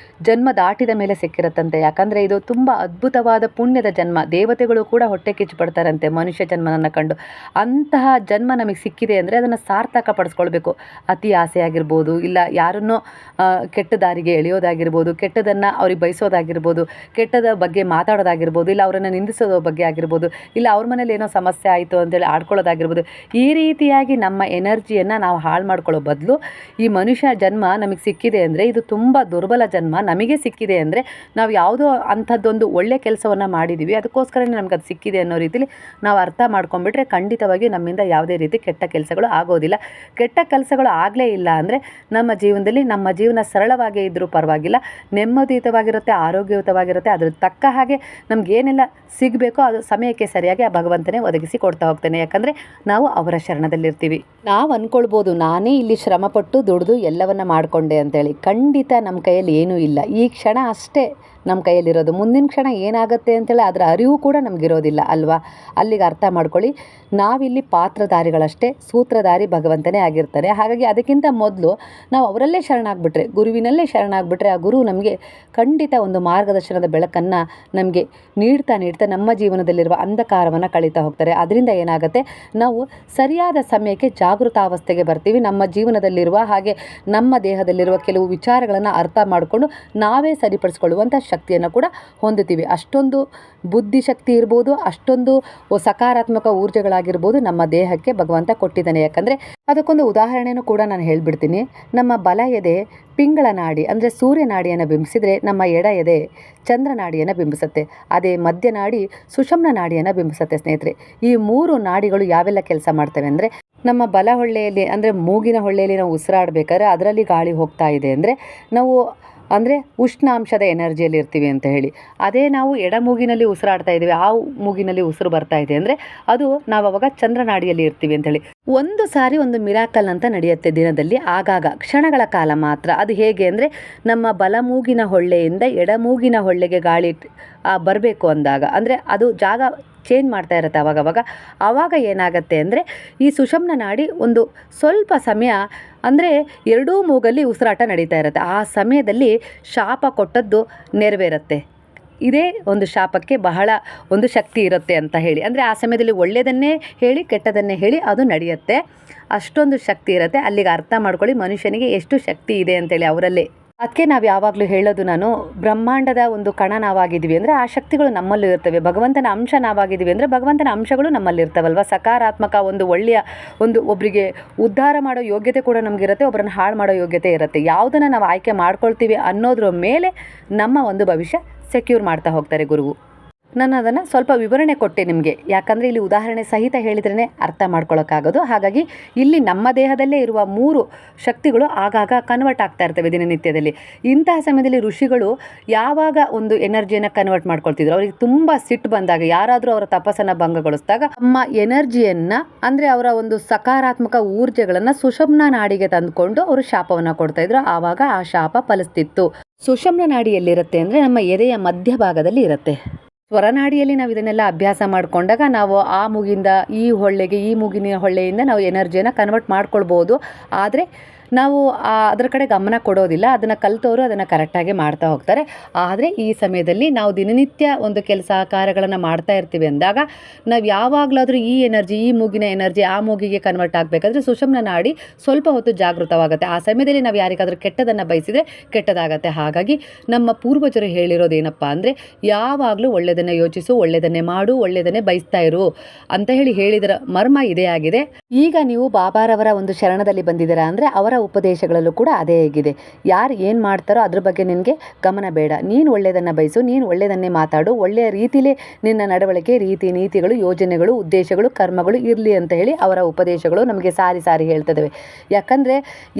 ಜನ್ಮ ದಾಟಿದ ಮೇಲೆ ಸಿಕ್ಕಿರುತ್ತಂತೆ. ಯಾಕಂದರೆ ಇದು ತುಂಬ ಅದ್ಭುತವಾದ ಪುಣ್ಯದ ಜನ್ಮ. ದೇವತೆಗಳು ಕೂಡ ಹೊಟ್ಟೆ ಕಿಚ್ಚು ಪಡ್ತಾರಂತೆ ಮನುಷ್ಯ ಜನ್ಮನನ್ನು ಕಂಡು. ಅಂತಹ ಜನ್ಮ ನಮಗೆ ಸಿಕ್ಕಿದೆ ಅಂದರೆ ಅದನ್ನು ಸಾರ್ಥಕ ಪಡಿಸ್ಕೊಳ್ಬೇಕು. ಅತಿ ಆಸೆ ಆಗಿರ್ಬೋದು, ಇಲ್ಲ ಯಾರನ್ನೋ ಕೆಟ್ಟ ದಾರಿಗೆ ಎಳೆಯೋದಾಗಿರ್ಬೋದು, ಕೆಟ್ಟದನ್ನು ಅವ್ರಿಗೆ ಬಯಸೋದಾಗಿರ್ಬೋದು, ಕೆಟ್ಟದ ಬಗ್ಗೆ ಮಾತಾಡೋದಾಗಿರ್ಬೋದು, ಇಲ್ಲ ಅವರನ್ನು ನಿಂದಿಸೋದ್ರ ಬಗ್ಗೆ ಆಗಿರ್ಬೋದು, ಇಲ್ಲ ಅವ್ರ ಮನೇಲಿ ಏನೋ ಸಮಸ್ಯೆ ಆಯಿತು ಅಂತೇಳಿ ಆಡ್ಕೊಳ್ಳೋದಾಗಿರ್ಬೋದು. ಈ ರೀತಿಯಾಗಿ ನಮ್ಮ ಎನರ್ಜಿಯನ್ನು ನಾವು ಹಾಳು ಮಾಡ್ಕೊಳ್ಳೋ ಬದಲು ಈ ಮನುಷ್ಯ ಜನ್ಮ ನಮಗೆ ಸಿಕ್ಕಿದೆ ಅಂದರೆ ಇದು ತುಂಬ ದುರ್ಬಲ ಜನ್ಮ. ನಮಗೆ ಸಿಕ್ಕಿದೆ ಅಂದರೆ ನಾವು ಯಾವುದೋ ಅಂಥದ್ದೊಂದು ಒಳ್ಳೆ ಕೆಲಸವನ್ನು ಮಾಡಿದ್ದೀವಿ, ಅದಕ್ಕೋಸ್ಕರನೇ ನಮ್ಗೆ ಅದು ಸಿಕ್ಕಿದೆ ಅನ್ನೋ ರೀತಿಲಿ ನಾವು ಅರ್ಥ ಮಾಡ್ಕೊಂಡ್ಬಿಟ್ರೆ ಖಂಡಿತವಾಗಿ ನಮ್ಮಿಂದ ಯಾವುದೇ ರೀತಿ ಕೆಟ್ಟ ಕೆಲಸಗಳು ಆಗೋದಿಲ್ಲ. ಕೆಟ್ಟ ಕೆಲಸಗಳು ಆಗಲೇ ಇಲ್ಲ ಅಂದರೆ ನಮ್ಮ ಜೀವನದಲ್ಲಿ ನಮ್ಮ ಜೀವನ ಸರಳವಾಗೇ ಇದ್ದರೂ ಪರವಾಗಿಲ್ಲ, ನೆಮ್ಮದಿಯುತವಾಗಿರುತ್ತೆ, ಆರೋಗ್ಯಯುತವಾಗಿರುತ್ತೆ. ಅದ್ರ ತಕ್ಕ ಹಾಗೆ ನಮಗೇನೆಲ್ಲ ಸಿಗಬೇಕೋ ಅದು ಸಮಯಕ್ಕೆ ಸರಿಯಾಗಿ ಆ ಭಗವಂತನೇ ಒದಗಿಸಿ ಕೊಡ್ತಾ ಹೋಗ್ತಾನೆ. ಯಾಕಂದರೆ ನಾವು ಅವರ ಶರಣದಲ್ಲಿರ್ತೀವಿ. ನಾವು ಅಂದ್ಕೊಳ್ಬೋದು ನಾನೇ ಇಲ್ಲಿ ಶ್ರಮಪಟ್ಟು ದುಡಿದು ಎಲ್ಲವನ್ನ ಮಾಡಿಕೊಂಡೆ ಅಂತೇಳಿ. ಖಂಡಿತ ನಮ್ಮ ಕೈಯಲ್ಲಿ ಏನೂ ಇಲ್ಲ. ಈ ಕ್ಷಣ ಅಷ್ಟೇ ನಮ್ಮ ಕೈಯಲ್ಲಿರೋದು. ಮುಂದಿನ ಕ್ಷಣ ಏನಾಗುತ್ತೆ ಅಂತೇಳಿ ಅದರ ಅರಿವು ಕೂಡ ನಮಗಿರೋದಿಲ್ಲ ಅಲ್ವಾ? ಅಲ್ಲಿಗೆ ಅರ್ಥ ಮಾಡ್ಕೊಳ್ಳಿ, ನಾವಿಲ್ಲಿ ಪಾತ್ರಧಾರಿಗಳಷ್ಟೇ, ಸೂತ್ರಧಾರಿ ಭಗವಂತನೇ ಆಗಿರ್ತಾರೆ. ಹಾಗಾಗಿ ಅದಕ್ಕಿಂತ ಮೊದಲು ನಾವು ಅವರಲ್ಲೇ ಶರಣಾಗ್ಬಿಟ್ರೆ, ಗುರುವಿನಲ್ಲೇ ಶರಣಾಗ್ಬಿಟ್ರೆ ಆ ಗುರು ನಮಗೆ ಖಂಡಿತ ಒಂದು ಮಾರ್ಗದರ್ಶನದ ಬೆಳಕನ್ನು ನಮಗೆ ನೀಡ್ತಾ ನಮ್ಮ ಜೀವನದಲ್ಲಿರುವ ಅಂಧಕಾರವನ್ನು ಕಳೀತಾ ಹೋಗ್ತಾರೆ. ಅದರಿಂದ ಏನಾಗುತ್ತೆ, ನಾವು ಸರಿಯಾದ ಸಮಯಕ್ಕೆ ಜಾಗೃತಾವಸ್ಥೆಗೆ ಬರ್ತೀವಿ. ನಮ್ಮ ಜೀವನದಲ್ಲಿರುವ ಹಾಗೆ ನಮ್ಮ ದೇಹದಲ್ಲಿರುವ ಕೆಲವು ವಿಚಾರಗಳನ್ನು ಅರ್ಥ ಮಾಡಿಕೊಂಡು ನಾವೇ ಸರಿಪಡಿಸ್ಕೊಳ್ಳುವಂಥ ಶಕ್ತಿಯನ್ನು ಕೂಡ ಹೊಂದುತ್ತೀವಿ. ಅಷ್ಟೊಂದು ಬುದ್ಧಿಶಕ್ತಿ ಇರ್ಬೋದು, ಅಷ್ಟೊಂದು ಸಕಾರಾತ್ಮಕ ಊರ್ಜೆಗಳಾಗಿರ್ಬೋದು ನಮ್ಮ ದೇಹಕ್ಕೆ ಭಗವಂತ ಕೊಟ್ಟಿದ್ದಾನೆ. ಯಾಕಂದರೆ ಅದಕ್ಕೊಂದು ಉದಾಹರಣೆನೂ ಕೂಡ ನಾನು ಹೇಳ್ಬಿಡ್ತೀನಿ. ನಮ್ಮ ಬಲ ಎದೆ ಪಿಂಗಳ ನಾಡಿ ಅಂದರೆ ಸೂರ್ಯ ನಾಡಿಯನ್ನು ಬಿಂಬಿಸಿದರೆ ನಮ್ಮ ಎಡ ಎದೆ ಚಂದ್ರ ನಾಡಿಯನ್ನು ಬಿಂಬಿಸುತ್ತೆ. ಅದೇ ಮಧ್ಯನಾಡಿ ಸುಷುಮ್ನ ನಾಡಿಯನ್ನು ಬಿಂಬಿಸುತ್ತೆ ಸ್ನೇಹಿತರೆ. ಈ 3 ನಾಡಿಗಳು ಯಾವೆಲ್ಲ ಕೆಲಸ ಮಾಡ್ತವೆ ಅಂದರೆ, ನಮ್ಮ ಬಲ ಹೊಳ್ಳೆಯಲ್ಲಿ ಅಂದರೆ ಮೂಗಿನ ಹೊಳ್ಳೆಯಲ್ಲಿ ನಾವು ಉಸಿರಾಡಬೇಕಾದ್ರೆ ಅದರಲ್ಲಿ ಗಾಳಿ ಹೋಗ್ತಾ ಇದೆ ಅಂದರೆ ನಾವು ಅಂದರೆ ಉಷ್ಣಾಂಶದ ಎನರ್ಜಿಯಲ್ಲಿ ಇರ್ತೀವಿ ಅಂತ ಹೇಳಿ. ಅದೇ ನಾವು ಎಡ ಮೂಗಿನಲ್ಲಿ ಉಸಿರಾಡ್ತಾ ಇದ್ದೀವಿ, ಆ ಮೂಗಿನಲ್ಲಿ ಉಸಿರು ಬರ್ತಾ ಇದೆ ಅಂದರೆ ಅದು ನಾವು ಅವಾಗ ಚಂದ್ರನಾಡಿಯಲ್ಲಿ ಇರ್ತೀವಿ ಅಂತೇಳಿ. ಒಂದು ಸಾರಿ ಒಂದು ಮಿರಾಕಲ್ ಅಂತ ನಡೆಯುತ್ತೆ ದಿನದಲ್ಲಿ, ಆಗಾಗ ಕ್ಷಣಗಳ ಕಾಲ ಮಾತ್ರ. ಅದು ಹೇಗೆ ಅಂದರೆ, ನಮ್ಮ ಬಲಮೂಗಿನ ಹೊಳ್ಳೆಯಿಂದ ಎಡಮೂಗಿನ ಹೊಳ್ಳೆಗೆ ಗಾಳಿ ಬರಬೇಕು ಅಂದಾಗ, ಅಂದರೆ ಅದು ಜಾಗ ಚೇಂಜ್ ಮಾಡ್ತಾ ಇರುತ್ತೆ ಆವಾಗ ಏನಾಗುತ್ತೆ ಅಂದರೆ, ಈ ಸುಷುಮ್ನ ನಾಡಿ ಒಂದು ಸ್ವಲ್ಪ ಸಮಯ ಅಂದರೆ ಎರಡೂ ಮೂಗಲ್ಲಿ ಉಸಿರಾಟ ನಡೀತಾ ಇರುತ್ತೆ. ಆ ಸಮಯದಲ್ಲಿ ಶಾಪ ಕೊಟ್ಟದ್ದು ನೆರವೇರುತ್ತೆ. ಇದೇ ಒಂದು ಶಾಪಕ್ಕೆ ಬಹಳ ಒಂದು ಶಕ್ತಿ ಇರುತ್ತೆ ಅಂತ ಹೇಳಿ. ಅಂದರೆ ಆ ಸಮಯದಲ್ಲಿ ಒಳ್ಳೆಯದನ್ನೇ ಹೇಳಿ ಕೆಟ್ಟದನ್ನೇ ಹೇಳಿ ಅದು ನಡೆಯುತ್ತೆ. ಅಷ್ಟೊಂದು ಶಕ್ತಿ ಇರುತ್ತೆ. ಅಲ್ಲಿಗೆ ಅರ್ಥ ಮಾಡ್ಕೊಳ್ಳಿ ಮನುಷ್ಯನಿಗೆ ಎಷ್ಟು ಶಕ್ತಿ ಇದೆ ಅಂತೇಳಿ ಅವರಲ್ಲೇ. ಅದಕ್ಕೆ ನಾವು ಯಾವಾಗಲೂ ಹೇಳೋದು, ನಾನು ಬ್ರಹ್ಮಾಂಡದ ಒಂದು ಕಣ ನಾವಾಗಿದ್ದೀವಿ ಅಂದರೆ ಆ ಶಕ್ತಿಗಳು ನಮ್ಮಲ್ಲಿ ಇರ್ತವೆ. ಭಗವಂತನ ಅಂಶ ನಾವಾಗಿದ್ದೀವಿ ಅಂದರೆ ಭಗವಂತನ ಅಂಶಗಳು ನಮ್ಮಲ್ಲಿರ್ತವಲ್ವ. ಸಕಾರಾತ್ಮಕ ಒಂದು ಒಳ್ಳೆಯ ಒಂದು ಒಬ್ಬರಿಗೆ ಉದ್ಧಾರ ಮಾಡೋ ಯೋಗ್ಯತೆ ಕೂಡ ನಮಗಿರುತ್ತೆ, ಒಬ್ಬರನ್ನ ಹಾಳು ಮಾಡೋ ಯೋಗ್ಯತೆ ಇರುತ್ತೆ. ಯಾವುದನ್ನು ನಾವು ಆಯ್ಕೆ ಮಾಡ್ಕೊಳ್ತೀವಿ ಅನ್ನೋದ್ರ ಮೇಲೆ ನಮ್ಮ ಒಂದು ಭವಿಷ್ಯ ಸೆಕ್ಯೂರ್ ಮಾಡ್ತಾ ಹೋಗ್ತಾರೆ ಗುರುವು. ನಾನು ಅದನ್ನು ಸ್ವಲ್ಪ ವಿವರಣೆ ಕೊಟ್ಟೆ ನಿಮಗೆ. ಯಾಕಂದರೆ ಇಲ್ಲಿ ಉದಾಹರಣೆ ಸಹಿತ ಹೇಳಿದ್ರೇ ಅರ್ಥ ಮಾಡ್ಕೊಳ್ಳೋಕ್ಕಾಗೋದು. ಹಾಗಾಗಿ ಇಲ್ಲಿ ನಮ್ಮ ದೇಹದಲ್ಲೇ ಇರುವ 3 ಶಕ್ತಿಗಳು ಆಗಾಗ ಕನ್ವರ್ಟ್ ಆಗ್ತಾ ಇರ್ತವೆ ದಿನನಿತ್ಯದಲ್ಲಿ. ಇಂತಹ ಸಮಯದಲ್ಲಿ ಋಷಿಗಳು ಯಾವಾಗ ಒಂದು ಎನರ್ಜಿಯನ್ನು ಕನ್ವರ್ಟ್ ಮಾಡ್ಕೊಳ್ತಿದ್ರು, ಅವರಿಗೆ ತುಂಬ ಸಿಟ್ಟು ಬಂದಾಗ, ಯಾರಾದರೂ ಅವರ ತಪಸ್ಸನ್ನು ಭಂಗಗೊಳಿಸಿದಾಗ ತಮ್ಮ ಎನರ್ಜಿಯನ್ನು ಅಂದರೆ ಅವರ ಒಂದು ಸಕಾರಾತ್ಮಕ ಊರ್ಜೆಗಳನ್ನು ಸುಷುಮ್ನ ನಾಡಿಗೆ ತಂದುಕೊಂಡು ಅವರು ಶಾಪವನ್ನು ಕೊಡ್ತಾಯಿದ್ರು. ಆವಾಗ ಆ ಶಾಪ ಫಲಿಸ್ತಿತ್ತು. ಸುಷುಮ್ನ ನಾಡಿ ಎಲ್ಲಿರುತ್ತೆ ಅಂದರೆ ನಮ್ಮ ಎದೆಯ ಮಧ್ಯಭಾಗದಲ್ಲಿ ಇರುತ್ತೆ. ಸ್ವರನಾಡಿಯಲ್ಲಿ ನಾವು ಇದನ್ನೆಲ್ಲ ಅಭ್ಯಾಸ ಮಾಡಿಕೊಂಡಾಗ ನಾವು ಆ ಮೂಗಿಂದ ಈ ಹೊಳ್ಳೆಗೆ, ಈ ಮೂಗಿನ ಹೊಳ್ಳೆಯಿಂದ ನಾವು ಎನರ್ಜಿಯನ್ನು ಕನ್ವರ್ಟ್ ಮಾಡ್ಕೊಳ್ಬೋದು. ಆದರೆ ನಾವು ಅದರ ಕಡೆ ಗಮನ ಕೊಡೋದಿಲ್ಲ. ಅದನ್ನು ಕಲಿತವರು ಅದನ್ನು ಕರೆಕ್ಟಾಗಿ ಮಾಡ್ತಾ ಹೋಗ್ತಾರೆ. ಆದರೆ ಈ ಸಮಯದಲ್ಲಿ ನಾವು ದಿನನಿತ್ಯ ಒಂದು ಕೆಲಸ ಕಾರ್ಯಗಳನ್ನು ಮಾಡ್ತಾ ಇರ್ತೀವಿ ಅಂದಾಗ ನಾವು ಯಾವಾಗಲಾದರೂ ಈ ಎನರ್ಜಿ, ಈ ಮೂಗಿನ ಎನರ್ಜಿ ಆ ಮೂಗಿಗೆ ಕನ್ವರ್ಟ್ ಆಗಬೇಕಾದ್ರೆ ಸುಷುಮ್ನ ನಾಡಿ ಸ್ವಲ್ಪ ಹೊತ್ತು ಜಾಗೃತವಾಗುತ್ತೆ. ಆ ಸಮಯದಲ್ಲಿ ನಾವು ಯಾರಿಗಾದರೂ ಕೆಟ್ಟದನ್ನು ಬಯಸಿದರೆ ಕೆಟ್ಟದಾಗತ್ತೆ. ಹಾಗಾಗಿ ನಮ್ಮ ಪೂರ್ವಜರು ಹೇಳಿರೋದೇನಪ್ಪ ಅಂದರೆ ಯಾವಾಗಲೂ ಒಳ್ಳೆಯದನ್ನು ಯೋಚಿಸು, ಒಳ್ಳೆಯದನ್ನೇ ಮಾಡು, ಒಳ್ಳೆಯದನ್ನೇ ಬಯಸ್ತಾ ಇರು ಅಂತ ಹೇಳಿದರ ಮರ್ಮ ಇದೇ ಆಗಿದೆ. ಈಗ ನೀವು ಬಾಬಾರವರ ಒಂದು ಶರಣದಲ್ಲಿ ಬಂದಿದ್ದೀರಾ ಅಂದರೆ ಅವರ ಉಪದೇಶಗಳಲ್ಲೂ ಕೂಡ ಅದೇ ಹೇಗಿದೆ. ಯಾರು ಏನು ಮಾಡ್ತಾರೋ ಅದ್ರ ಬಗ್ಗೆ ನಿನಗೆ ಗಮನ ಬೇಡ. ನೀನು ಒಳ್ಳೆಯದನ್ನು ಬಯಸು, ನೀನು ಒಳ್ಳೆಯದನ್ನೇ ಮಾತಾಡು, ಒಳ್ಳೆಯ ರೀತಿಲೇ ನಿನ್ನ ನಡವಳಿಕೆ, ರೀತಿ ನೀತಿಗಳು, ಯೋಜನೆಗಳು, ಉದ್ದೇಶಗಳು, ಕರ್ಮಗಳು ಇರಲಿ ಅಂತ ಹೇಳಿ ಅವರ ಉಪದೇಶಗಳು ನಮಗೆ ಸಾರಿ ಸಾರಿ ಹೇಳ್ತಿದ್ದಾವೆ. ಯಾಕಂದರೆ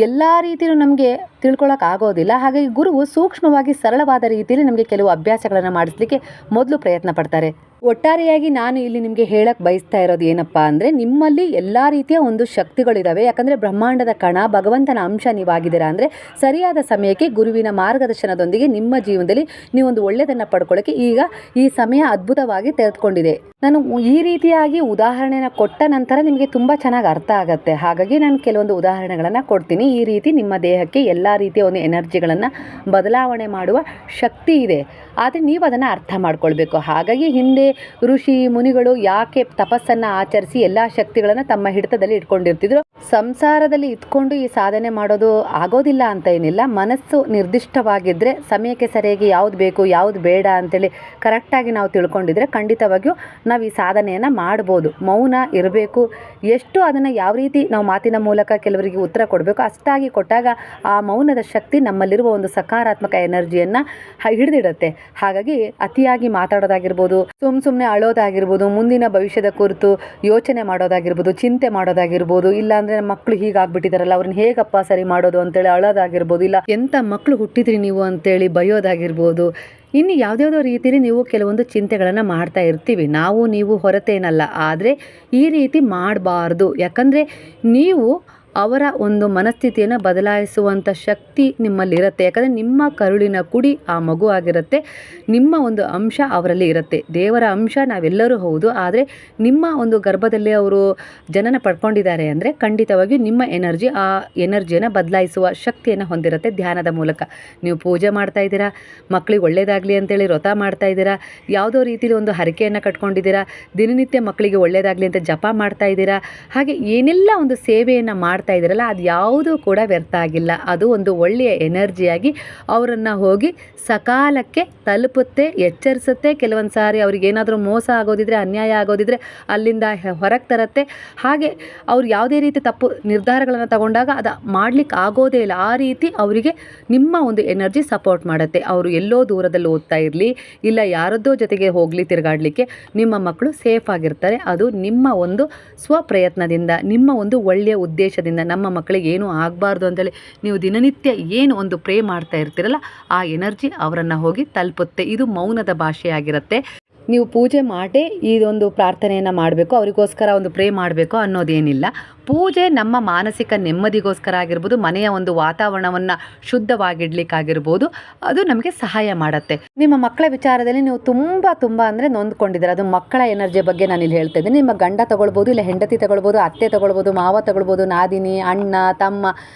ಎಲ್ಲ ರೀತಿಯೂ ನಮಗೆ ತಿಳ್ಕೊಳ್ಳೋಕ್ಕಾಗೋದಿಲ್ಲ. ಹಾಗಾಗಿ ಗುರುವು ಸೂಕ್ಷ್ಮವಾಗಿ ಸರಳವಾದ ರೀತಿಯಲ್ಲಿ ನಮಗೆ ಕೆಲವು ಅಭ್ಯಾಸಗಳನ್ನು ಮಾಡಿಸ್ಲಿಕ್ಕೆ ಮೊದಲು ಪ್ರಯತ್ನ ಪಡ್ತಾರೆ. ಒಟ್ಟಾರೆಯಾಗಿ ನಾನು ಇಲ್ಲಿ ನಿಮಗೆ ಹೇಳಕ್ಕೆ ಬಯಸ್ತಾ ಇರೋದು ಏನಪ್ಪ ಅಂದರೆ, ನಿಮ್ಮಲ್ಲಿ ಎಲ್ಲ ರೀತಿಯ ಒಂದು ಶಕ್ತಿಗಳಿದ್ದಾವೆ. ಯಾಕಂದರೆ ಬ್ರಹ್ಮಾಂಡದ ಕಣ, ಭಗವಂತನ ಅಂಶ ನೀವಾಗಿದ್ದೀರಾ ಅಂದರೆ ಸರಿಯಾದ ಸಮಯಕ್ಕೆ ಗುರುವಿನ ಮಾರ್ಗದರ್ಶನದೊಂದಿಗೆ ನಿಮ್ಮ ಜೀವನದಲ್ಲಿ ನೀವೊಂದು ಒಳ್ಳೆಯದನ್ನು ಪಡ್ಕೊಳ್ಳೋಕ್ಕೆ ಈಗ ಈ ಸಮಯ ಅದ್ಭುತವಾಗಿ ತೆರೆದುಕೊಂಡಿದೆ. ನಾನು ಈ ರೀತಿಯಾಗಿ ಉದಾಹರಣೆನ ಕೊಟ್ಟ ನಂತರ ನಿಮಗೆ ತುಂಬ ಚೆನ್ನಾಗಿ ಅರ್ಥ ಆಗುತ್ತೆ. ಹಾಗಾಗಿ ನಾನು ಕೆಲವೊಂದು ಉದಾಹರಣೆಗಳನ್ನು ಕೊಡ್ತೀನಿ. ಈ ರೀತಿ ನಿಮ್ಮ ದೇಹಕ್ಕೆ ಎಲ್ಲ ರೀತಿಯ ಒಂದು ಎನರ್ಜಿಗಳನ್ನು ಬದಲಾವಣೆ ಮಾಡುವ ಶಕ್ತಿ ಇದೆ. ಆದರೆ ನೀವು ಅದನ್ನು ಅರ್ಥ ಮಾಡ್ಕೊಳ್ಬೇಕು. ಹಾಗಾಗಿ ಹಿಂದೆ ಋಷಿ ಮುನಿಗಳು ಯಾಕೆ ತಪಸ್ಸನ್ನು ಆಚರಿಸಿ ಎಲ್ಲ ಶಕ್ತಿಗಳನ್ನು ತಮ್ಮ ಹಿಡಿತದಲ್ಲಿ ಇಟ್ಕೊಂಡಿರ್ತಿದ್ರು. ಸಂಸಾರದಲ್ಲಿ ಇಟ್ಕೊಂಡು ಈ ಸಾಧನೆ ಮಾಡೋದು ಆಗೋದಿಲ್ಲ ಅಂತ ಏನಿಲ್ಲ. ಮನಸ್ಸು ನಿರ್ದಿಷ್ಟವಾಗಿದ್ದರೆ, ಸಮಯಕ್ಕೆ ಸರಿಯಾಗಿ ಯಾವುದು ಬೇಕು ಯಾವುದು ಬೇಡ ಅಂತೇಳಿ ಕರೆಕ್ಟಾಗಿ ನಾವು ತಿಳ್ಕೊಂಡಿದ್ರೆ ಖಂಡಿತವಾಗಿಯೂ ನಾವು ಈ ಸಾಧನೆಯನ್ನು ಮಾಡ್ಬೋದು. ಮೌನ ಇರಬೇಕು. ಎಷ್ಟು ಅದನ್ನು ಯಾವ ರೀತಿ ನಾವು ಮಾತಿನ ಮೂಲಕ ಕೆಲವರಿಗೆ ಉತ್ತರ ಕೊಡಬೇಕು ಅಷ್ಟಾಗಿ ಕೊಟ್ಟಾಗ ಆ ಮೌನದ ಶಕ್ತಿ ನಮ್ಮಲ್ಲಿರುವ ಒಂದು ಸಕಾರಾತ್ಮಕ ಎನರ್ಜಿಯನ್ನು ಹಿಡಿದಿಡುತ್ತೆ. ಹಾಗಾಗಿ ಅತಿಯಾಗಿ ಮಾತಾಡೋದಾಗಿರ್ಬೋದು, ಸುಮ್ಮನೆ ಅಳೋದಾಗಿರ್ಬೋದು, ಮುಂದಿನ ಭವಿಷ್ಯದ ಕುರಿತು ಯೋಚನೆ ಮಾಡೋದಾಗಿರ್ಬೋದು, ಚಿಂತೆ ಮಾಡೋದಾಗಿರ್ಬೋದು, ಇಲ್ಲಾಂದರೆ ನಮ್ಮ ಮಕ್ಕಳು ಹೀಗಾಗ್ಬಿಟ್ಟಿದಾರಲ್ಲ ಅವ್ರನ್ನ ಹೇಗಪ್ಪ ಸರಿ ಮಾಡೋದು ಅಂತೇಳಿ ಅಳೋದಾಗಿರ್ಬೋದು, ಇಲ್ಲ ಎಂಥ ಮಕ್ಕಳು ಹುಟ್ಟಿದ್ರಿ ನೀವು ಅಂತೇಳಿ ಬೈಯೋದಾಗಿರ್ಬೋದು, ಇನ್ನು ಯಾವುದ್ಯಾವುದೋ ರೀತಿಯಲ್ಲಿ ನೀವು ಕೆಲವೊಂದು ಚಿಂತೆಗಳನ್ನು ಮಾಡ್ತಾ ಇರ್ತೀವಿ. ನಾವು ನೀವು ಹೊರತೇನಲ್ಲ. ಆದರೆ ಈ ರೀತಿ ಮಾಡಬಾರ್ದು. ಯಾಕಂದರೆ ನೀವು ಅವರ ಒಂದು ಮನಸ್ಥಿತಿಯನ್ನು ಬದಲಾಯಿಸುವಂಥ ಶಕ್ತಿ ನಿಮ್ಮಲ್ಲಿರುತ್ತೆ. ಯಾಕಂದರೆ ನಿಮ್ಮ ಕರುಳಿನ ಕುಡಿ ಆ ಮಗು ಆಗಿರುತ್ತೆ. ನಿಮ್ಮ ಒಂದು ಅಂಶ ಅವರಲ್ಲಿ ಇರುತ್ತೆ. ದೇವರ ಅಂಶ ನಾವೆಲ್ಲರೂ ಹೌದು. ಆದರೆ ನಿಮ್ಮ ಒಂದು ಗರ್ಭದಲ್ಲಿ ಅವರು ಜನನ ಪಡ್ಕೊಂಡಿದ್ದಾರೆ ಅಂದರೆ ಖಂಡಿತವಾಗಿಯೂ ನಿಮ್ಮ ಎನರ್ಜಿ ಆ ಎನರ್ಜಿಯನ್ನು ಬದಲಾಯಿಸುವ ಶಕ್ತಿಯನ್ನು ಹೊಂದಿರುತ್ತೆ. ಧ್ಯಾನದ ಮೂಲಕ ನೀವು ಪೂಜೆ ಮಾಡ್ತಾ ಇದ್ದೀರಾ, ಮಕ್ಕಳಿಗೆ ಒಳ್ಳೆಯದಾಗಲಿ ಅಂತೇಳಿ ವ್ರತ ಮಾಡ್ತಾ ಇದ್ದೀರಾ, ಯಾವುದೋ ರೀತಿಯಲ್ಲಿ ಒಂದು ಹರಕೆಯನ್ನು ಕಟ್ಕೊಂಡಿದ್ದೀರಾ, ದಿನನಿತ್ಯ ಮಕ್ಕಳಿಗೆ ಒಳ್ಳೆಯದಾಗಲಿ ಅಂತ ಜಪ ಮಾಡ್ತಾ ಇದ್ದೀರಾ, ಹಾಗೆ ಏನೆಲ್ಲ ಒಂದು ಸೇವೆಯನ್ನು ಮಾಡ್ತಾ ಇದ್ದೀರಲ್ಲ ಅದು ಯಾವುದೂ ಕೂಡ ವ್ಯರ್ಥ ಆಗಿಲ್ಲ. ಅದು ಒಂದು ಒಳ್ಳೆಯ ಎನರ್ಜಿಯಾಗಿ ಅವರನ್ನು ಹೋಗಿ ಸಕಾಲಕ್ಕೆ ತಲುಪುತ್ತೆ, ಎಚ್ಚರಿಸುತ್ತೆ. ಕೆಲವೊಂದು ಸಾರಿ ಅವ್ರಿಗೇನಾದರೂ ಮೋಸ ಆಗೋದಿದ್ರೆ, ಅನ್ಯಾಯ ಆಗೋದಿದ್ರೆ ಅಲ್ಲಿಂದ ಹೊರಗೆ ತರುತ್ತೆ. ಹಾಗೆ ಅವ್ರು ಯಾವುದೇ ರೀತಿ ತಪ್ಪು ನಿರ್ಧಾರಗಳನ್ನು ತಗೊಂಡಾಗ ಅದು ಮಾಡಲಿಕ್ಕೆ ಆಗೋದೇ ಇಲ್ಲ. ಆ ರೀತಿ ಅವರಿಗೆ ನಿಮ್ಮ ಒಂದು ಎನರ್ಜಿ ಸಪೋರ್ಟ್ ಮಾಡುತ್ತೆ. ಅವರು ಎಲ್ಲೋ ದೂರದಲ್ಲಿ ಓದ್ತಾ ಇರಲಿ, ಇಲ್ಲ ಯಾರದ್ದೋ ಜೊತೆಗೆ ಹೋಗಲಿ ತಿರುಗಾಡಲಿಕ್ಕೆ, ನಿಮ್ಮ ಮಕ್ಕಳು ಸೇಫ್ ಆಗಿರ್ತಾರೆ. ಅದು ನಿಮ್ಮ ಒಂದು ಸ್ವಪ್ರಯತ್ನದಿಂದ, ನಿಮ್ಮ ಒಂದು ಒಳ್ಳೆಯ ಉದ್ದೇಶದಿಂದ, ನಮ್ಮ ಮಕ್ಕಳಿಗೆ ಏನೂ ಆಗಬಾರ್ದು ಅಂತೇಳಿ ನೀವು ದಿನನಿತ್ಯ ಏನು ಒಂದು ಪ್ರೇ ಮಾಡ್ತಾ ಇರ್ತೀರಲ್ಲ ಆ ಎನರ್ಜಿ ಅವರನ್ನು ಹೋಗಿ ತಲುಪುತ್ತೆ. ಇದು ಮೌನದ ಭಾಷೆಯಾಗಿರುತ್ತೆ. ನೀವು ಪೂಜೆ ಮಾಡಿ ಇದೊಂದು ಪ್ರಾರ್ಥನೆಯನ್ನು ಮಾಡಬೇಕು, ಅವರಿಗೋಸ್ಕರ ಒಂದು ಪ್ರೇ ಮಾಡಬೇಕು ಅನ್ನೋದೇನಿಲ್ಲ. ಪೂಜೆ ನಮ್ಮ ಮಾನಸಿಕ ನೆಮ್ಮದಿಗೋಸ್ಕರ ಆಗಿರ್ಬೋದು, ಮನೆಯ ಒಂದು ವಾತಾವರಣವನ್ನು ಶುದ್ಧವಾಗಿಡ್ಲಿಕ್ಕಾಗಿರ್ಬೋದು, ಅದು ನಮಗೆ ಸಹಾಯ ಮಾಡುತ್ತೆ. ನಿಮ್ಮ ಮಕ್ಕಳ ವಿಚಾರದಲ್ಲಿ ನೀವು ತುಂಬ ಅಂದರೆ ನೊಂದ್ಕೊಂಡಿದ್ದೀರ. ಅದು ಮಕ್ಕಳ ಎನರ್ಜಿ ಬಗ್ಗೆ ನಾನು ಇಲ್ಲಿ ಹೇಳ್ತಾ ಇದ್ದೀನಿ. ನಿಮ್ಮ ಗಂಡ ತಗೊಳ್ಬೋದು, ಇಲ್ಲ ಹೆಂಡತಿ ತಗೊಳ್ಬೋದು, ಅತ್ತೆ ತಗೊಳ್ಬೋದು, ಮಾವ ತಗೊಳ್ಬೋದು, ನಾದಿನಿ, ಅಣ್ಣ, ತಮ್ಮ,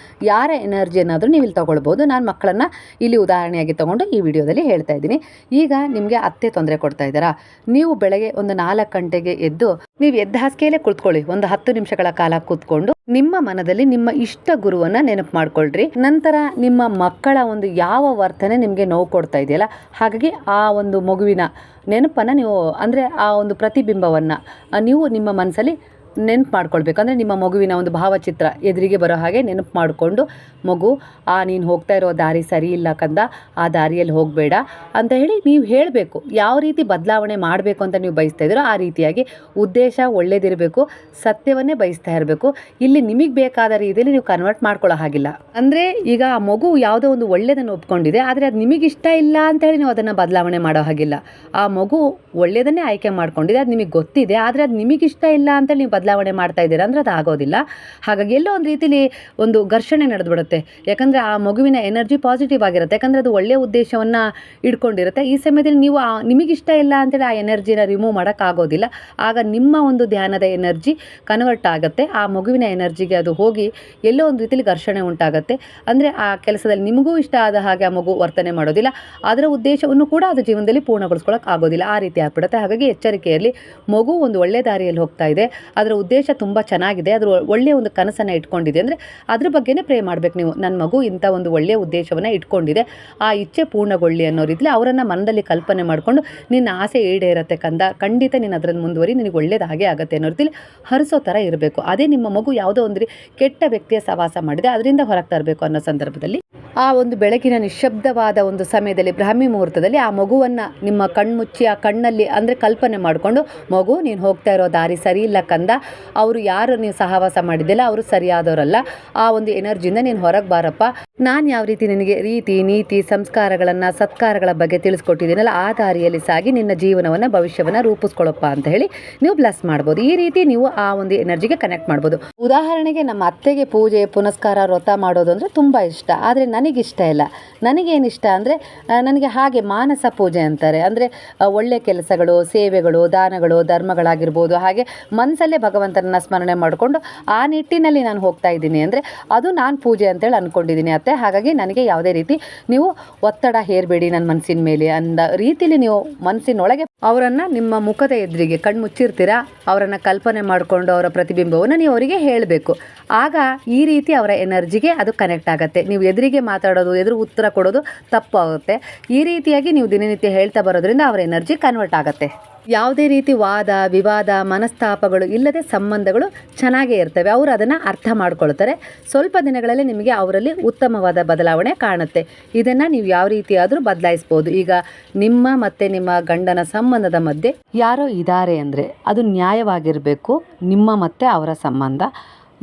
ಯಾರ ಎನರ್ಜಿಯನ್ನಾದರೂ ನೀವು ಇಲ್ಲಿ ತಗೊಳ್ಬೋದು. ನಾನು ಮಕ್ಕಳನ್ನು ಇಲ್ಲಿ ಉದಾಹರಣೆಯಾಗಿ ತಗೊಂಡು ಈ ವಿಡಿಯೋದಲ್ಲಿ ಹೇಳ್ತಾ ಇದ್ದೀನಿ. ಈಗ ನಿಮಗೆ ಅತ್ತೆ ತೊಂದರೆ ಕೊಡ್ತಾ ಇದ್ದಾರಾ, ನೀವು ಬೆಳಗ್ಗೆ ಒಂದು 4 ಗಂಟೆಗೆ ಎದ್ದು ನೀವು ಎದ್ದ ಹಾಸಿಗೆಯಲ್ಲೇ ಕುಳಿತುಕೊಳ್ಳಿ. ಒಂದು 10 ನಿಮಿಷಗಳ ಕಾಲ ಕೂತ್ಕೊಂಡು ನಿಮ್ಮ ಮನದಲ್ಲಿ ನಿಮ್ಮ ಇಷ್ಟ ಗುರುವನ್ನ ನೆನಪು ಮಾಡ್ಕೊಳ್ರಿ. ನಂತರ ನಿಮ್ಮ ಮಕ್ಕಳ ಒಂದು ಯಾವ ವರ್ತನೆ ನಿಮಗೆ ನೋವು ಕೊಡ್ತಾ ಇದೆಯಲ್ಲ, ಹಾಗಾಗಿ ಆ ಒಂದು ಮಗುವಿನ ನೆನಪನ್ನು ನೀವು ಅಂದರೆ ಆ ಒಂದು ಪ್ರತಿಬಿಂಬವನ್ನು ನೀವು ನಿಮ್ಮ ಮನಸ್ಸಲ್ಲಿ ನೆನಪು ಮಾಡ್ಕೊಳ್ಬೇಕು. ಅಂದರೆ ನಿಮ್ಮ ಮಗುವಿನ ಒಂದು ಭಾವಚಿತ್ರ ಎದುರಿಗೆ ಬರೋ ಹಾಗೆ ನೆನಪು ಮಾಡಿಕೊಂಡು, ಮಗು ನೀನು ಹೋಗ್ತಾ ಇರೋ ದಾರಿ ಸರಿ ಇಲ್ಲ ಕಂದ, ಆ ದಾರಿಯಲ್ಲಿ ಹೋಗಬೇಡ ಅಂತ ಹೇಳಿ ನೀವು ಹೇಳಬೇಕು. ಯಾವ ರೀತಿ ಬದಲಾವಣೆ ಮಾಡಬೇಕು ಅಂತ ನೀವು ಬಯಸ್ತಾ ಇದ್ದೀರೋ ಆ ರೀತಿಯಾಗಿ ಉದ್ದೇಶ ಒಳ್ಳೇದಿರಬೇಕು, ಸತ್ಯವನ್ನೇ ಬಯಸ್ತಾ ಇರಬೇಕು. ಇಲ್ಲಿ ನಿಮಗೆ ಬೇಕಾದ ರೀತಿಯಲ್ಲಿ ನೀವು ಕನ್ವರ್ಟ್ ಮಾಡ್ಕೊಳ್ಳೋ ಹಾಗಿಲ್ಲ. ಅಂದರೆ ಈಗ ಆ ಮಗು ಯಾವುದೋ ಒಂದು ಒಳ್ಳೆಯದನ್ನು ಒಪ್ಕೊಂಡಿದೆ, ಆದರೆ ಅದು ನಿಮಗಿಷ್ಟ ಇಲ್ಲ ಅಂತ ಹೇಳಿ ನೀವು ಅದನ್ನು ಬದಲಾವಣೆ ಮಾಡೋ ಹಾಗಿಲ್ಲ. ಆ ಮಗು ಒಳ್ಳೆಯದನ್ನೇ ಆಯ್ಕೆ ಮಾಡ್ಕೊಂಡಿದೆ, ಅದು ನಿಮಗೆ ಗೊತ್ತಿದೆ, ಆದರೆ ಅದು ನಿಮಗಿಷ್ಟ ಇಲ್ಲ ಅಂತೇಳಿ ನೀವು ಬದಲಾವಣೆ ಮಾಡ್ತಾ ಇದ್ದೀರಾ ಅಂದರೆ ಅದು ಆಗೋದಿಲ್ಲ. ಹಾಗಾಗಿ ಎಲ್ಲೋ ಒಂದು ರೀತಿಲಿ ಒಂದು ಘರ್ಷಣೆ ನಡೆದುಬಿಡುತ್ತೆ. ಯಾಕಂದರೆ ಆ ಮಗುವಿನ ಎನರ್ಜಿ ಪಾಸಿಟಿವ್ ಆಗಿರುತ್ತೆ, ಯಾಕಂದರೆ ಅದು ಒಳ್ಳೆಯ ಉದ್ದೇಶವನ್ನು ಇಟ್ಕೊಂಡಿರುತ್ತೆ. ಈ ಸಮಯದಲ್ಲಿ ನೀವು ನಿಮಗಿಷ್ಟ ಇಲ್ಲ ಅಂತೇಳಿ ಆ ಎನರ್ಜಿನ ರಿಮೂವ್ ಮಾಡೋಕ್ಕಾಗೋದಿಲ್ಲ. ಆಗ ನಿಮ್ಮ ಒಂದು ಧ್ಯಾನದ ಎನರ್ಜಿ ಕನ್ವರ್ಟ್ ಆಗುತ್ತೆ, ಆ ಮಗುವಿನ ಎನರ್ಜಿಗೆ ಅದು ಹೋಗಿ ಎಲ್ಲೋ ಒಂದು ರೀತಿಲಿ ಘರ್ಷಣೆ ಉಂಟಾಗುತ್ತೆ. ಅಂದರೆ ಆ ಕೆಲಸದಲ್ಲಿ ನಿಮಗೂ ಇಷ್ಟ ಆದ ಹಾಗೆ ಆ ಮಗು ವರ್ತನೆ ಮಾಡೋದಿಲ್ಲ, ಅದರ ಉದ್ದೇಶವನ್ನು ಕೂಡ ಅದು ಜೀವನದಲ್ಲಿ ಪೂರ್ಣಗೊಳಿಸ್ಕೊಳ್ಳೋಕೆ ಆಗೋದಿಲ್ಲ. ಆ ರೀತಿ ಆಗ್ಬಿಡುತ್ತೆ. ಹಾಗಾಗಿ ಎಚ್ಚರಿಕೆಯಲ್ಲಿ, ಮಗು ಒಂದು ಒಳ್ಳೆಯ ದಾರಿಯಲ್ಲಿ ಹೋಗ್ತಾ ಇದೆ, ಅದರ ಉದ್ದೇಶ ತುಂಬ ಚೆನ್ನಾಗಿದೆ, ಅದರ ಒಳ್ಳೆಯ ಒಂದು ಕನಸನ್ನು ಇಟ್ಕೊಂಡಿದೆ ಅಂದರೆ ಅದ್ರ ಬಗ್ಗೆನೇ ಪ್ರೇ ಮಾಡಬೇಕು ನೀವು. ನನ್ನ ಮಗು ಇಂಥ ಒಂದು ಒಳ್ಳೆಯ ಉದ್ದೇಶವನ್ನು ಇಟ್ಕೊಂಡಿದೆ, ಆ ಇಚ್ಛೆ ಪೂರ್ಣಗೊಳ್ಳಿ ಅನ್ನೋ ರೀತಿಲಿ ಅವರನ್ನು ಮನದಲ್ಲಿ ಕಲ್ಪನೆ ಮಾಡಿಕೊಂಡು, ನಿನ್ನ ಆಸೆ ಈಡೇರತ್ತೆ ಕಂದ, ಖಂಡಿತ ನೀನು ಅದರಲ್ಲಿ ಮುಂದುವರಿ, ನಿನಗೆ ಒಳ್ಳೇದು ಹಾಗೆ ಆಗುತ್ತೆ ಅನ್ನೋ ರೀತಿಲಿ ಹರಿಸೋ ಥರ ಇರಬೇಕು. ಅದೇ ನಿಮ್ಮ ಮಗು ಯಾವುದೋ ಒಂದು ಕೆಟ್ಟ ವ್ಯಕ್ತಿಯ ಸವಾಸ ಮಾಡಿದೆ, ಅದರಿಂದ ಹೊರಗೆ ತರಬೇಕು ಅನ್ನೋ ಸಂದರ್ಭದಲ್ಲಿ ಆ ಒಂದು ಬೆಳಗಿನ ನಿಶ್ಶಬ್ದವಾದ ಒಂದು ಸಮಯದಲ್ಲಿ, ಬ್ರಾಹ್ಮಿ ಮುಹೂರ್ತದಲ್ಲಿ ಆ ಮಗುವನ್ನು ನಿಮ್ಮ ಕಣ್ಮುಚ್ಚಿ ಆ ಕಣ್ಣಲ್ಲಿ ಅಂದರೆ ಕಲ್ಪನೆ ಮಾಡಿಕೊಂಡು, ಮಗು ನೀನು ಹೋಗ್ತಾ ಇರೋ ದಾರಿ ಸರಿ ಇಲ್ಲ ಕಂದ, ಅವರು ಯಾರು ನೀವು ಸಹವಾಸ ಮಾಡಿದ್ದಿಲ್ಲ ಅವರು ಸರಿಯಾದವರಲ್ಲ, ಆ ಒಂದು ಎನರ್ಜಿಯಿಂದ ನೀನು ಹೊರಗೆ ಬಾರಪ್ಪ, ನಾನು ಯಾವ ರೀತಿ ನಿನಗೆ ರೀತಿ ನೀತಿ ಸಂಸ್ಕಾರಗಳನ್ನು ಸತ್ಕಾರಗಳ ಬಗ್ಗೆ ತಿಳಿಸ್ಕೊಟ್ಟಿದ್ದೀನಲ್ಲ ಆ ದಾರಿಯಲ್ಲಿ ಸಾಗಿ ನಿನ್ನ ಜೀವನವನ್ನು ಭವಿಷ್ಯವನ್ನು ರೂಪಿಸ್ಕೊಳ್ಳಪ್ಪ ಅಂತ ಹೇಳಿ ನೀವು ಬ್ಲೆಸ್ ಮಾಡ್ಬೋದು. ಈ ರೀತಿ ನೀವು ಆ ಒಂದು ಎನರ್ಜಿಗೆ ಕನೆಕ್ಟ್ ಮಾಡ್ಬೋದು. ಉದಾಹರಣೆಗೆ ನಮ್ಮ ಅತ್ತೆಗೆ ಪೂಜೆ ಪುನಸ್ಕಾರ ವ್ರತ ಮಾಡೋದು ಅಂದರೆ ತುಂಬ ಇಷ್ಟ, ಆದರೆ ನನಗಿಷ್ಟ ಇಲ್ಲ. ನನಗೇನಿಷ್ಟ ಅಂದರೆ ನನಗೆ ಹಾಗೆ ಮಾನಸ ಪೂಜೆ ಅಂತಾರೆ, ಅಂದರೆ ಒಳ್ಳೆಯ ಕೆಲಸಗಳು, ಸೇವೆಗಳು, ದಾನಗಳು, ಧರ್ಮಗಳಾಗಿರ್ಬೋದು, ಹಾಗೆ ಮನಸ್ಸಲ್ಲೇ ಭಗವಂತನನ್ನ ಸ್ಮರಣೆ ಮಾಡಿಕೊಂಡು ಆ ನಿಟ್ಟಿನಲ್ಲಿ ನಾನು ಹೋಗ್ತಾ ಇದ್ದೀನಿ ಅಂದರೆ ಅದು ನಾನು ಪೂಜೆ ಅಂತೇಳಿ ಅಂದ್ಕೊಂಡಿದ್ದೀನಿ ಅತ್ತೆ. ಹಾಗಾಗಿ ನನಗೆ ಯಾವುದೇ ರೀತಿ ನೀವು ಒತ್ತಡ ಹೇರಬೇಡಿ ನನ್ನ ಮನಸ್ಸಿನ ಮೇಲೆ ಅಂದ ರೀತಿಯಲ್ಲಿ ನೀವು ಮನಸ್ಸಿನೊಳಗೆ ಅವರನ್ನು ನಿಮ್ಮ ಮುಖದ ಎದುರಿಗೆ ಕಣ್ಮುಚ್ಚಿರ್ತೀರಾ, ಅವರನ್ನು ಕಲ್ಪನೆ ಮಾಡಿಕೊಂಡು ಅವರ ಪ್ರತಿಬಿಂಬವನ್ನು ನೀವು ಅವರಿಗೆ ಹೇಳಬೇಕು. ಆಗ ಈ ರೀತಿ ಅವರ ಎನರ್ಜಿಗೆ ಅದು ಕನೆಕ್ಟ್ ಆಗುತ್ತೆ. ನೀವು ಎದುರಿಗೆ ಮಾತಾಡೋದು, ಎದುರು ಉತ್ತರ ಕೊಡೋದು ತಪ್ಪಾಗುತ್ತೆ. ಈ ರೀತಿಯಾಗಿ ನೀವು ದಿನನಿತ್ಯ ಹೇಳ್ತಾ ಬರೋದ್ರಿಂದ ಅವರ ಎನರ್ಜಿ ಕನ್ವರ್ಟ್ ಆಗುತ್ತೆ. ಯಾವುದೇ ರೀತಿ ವಾದ ವಿವಾದ ಮನಸ್ತಾಪಗಳು ಇಲ್ಲದೆ ಸಂಬಂಧಗಳು ಚೆನ್ನಾಗೇ ಇರ್ತವೆ. ಅವರು ಅದನ್ನು ಅರ್ಥ ಮಾಡ್ಕೊಳ್ತಾರೆ. ಸ್ವಲ್ಪ ದಿನಗಳಲ್ಲಿ ನಿಮಗೆ ಅವರಲ್ಲಿ ಉತ್ತಮವಾದ ಬದಲಾವಣೆ ಕಾಣುತ್ತೆ. ಇದನ್ನು ನೀವು ಯಾವ ರೀತಿಯಾದರೂ ಬದಲಾಯಿಸ್ಬೋದು. ಈಗ ನಿಮ್ಮ ಮತ್ತು ನಿಮ್ಮ ಗಂಡನ ಸಂಬಂಧದ ಮಧ್ಯೆ ಯಾರೋ ಇದ್ದಾರೆ ಅಂದರೆ ಅದು ನ್ಯಾಯವಾಗಿರಬೇಕು. ನಿಮ್ಮ ಮತ್ತು ಅವರ ಸಂಬಂಧ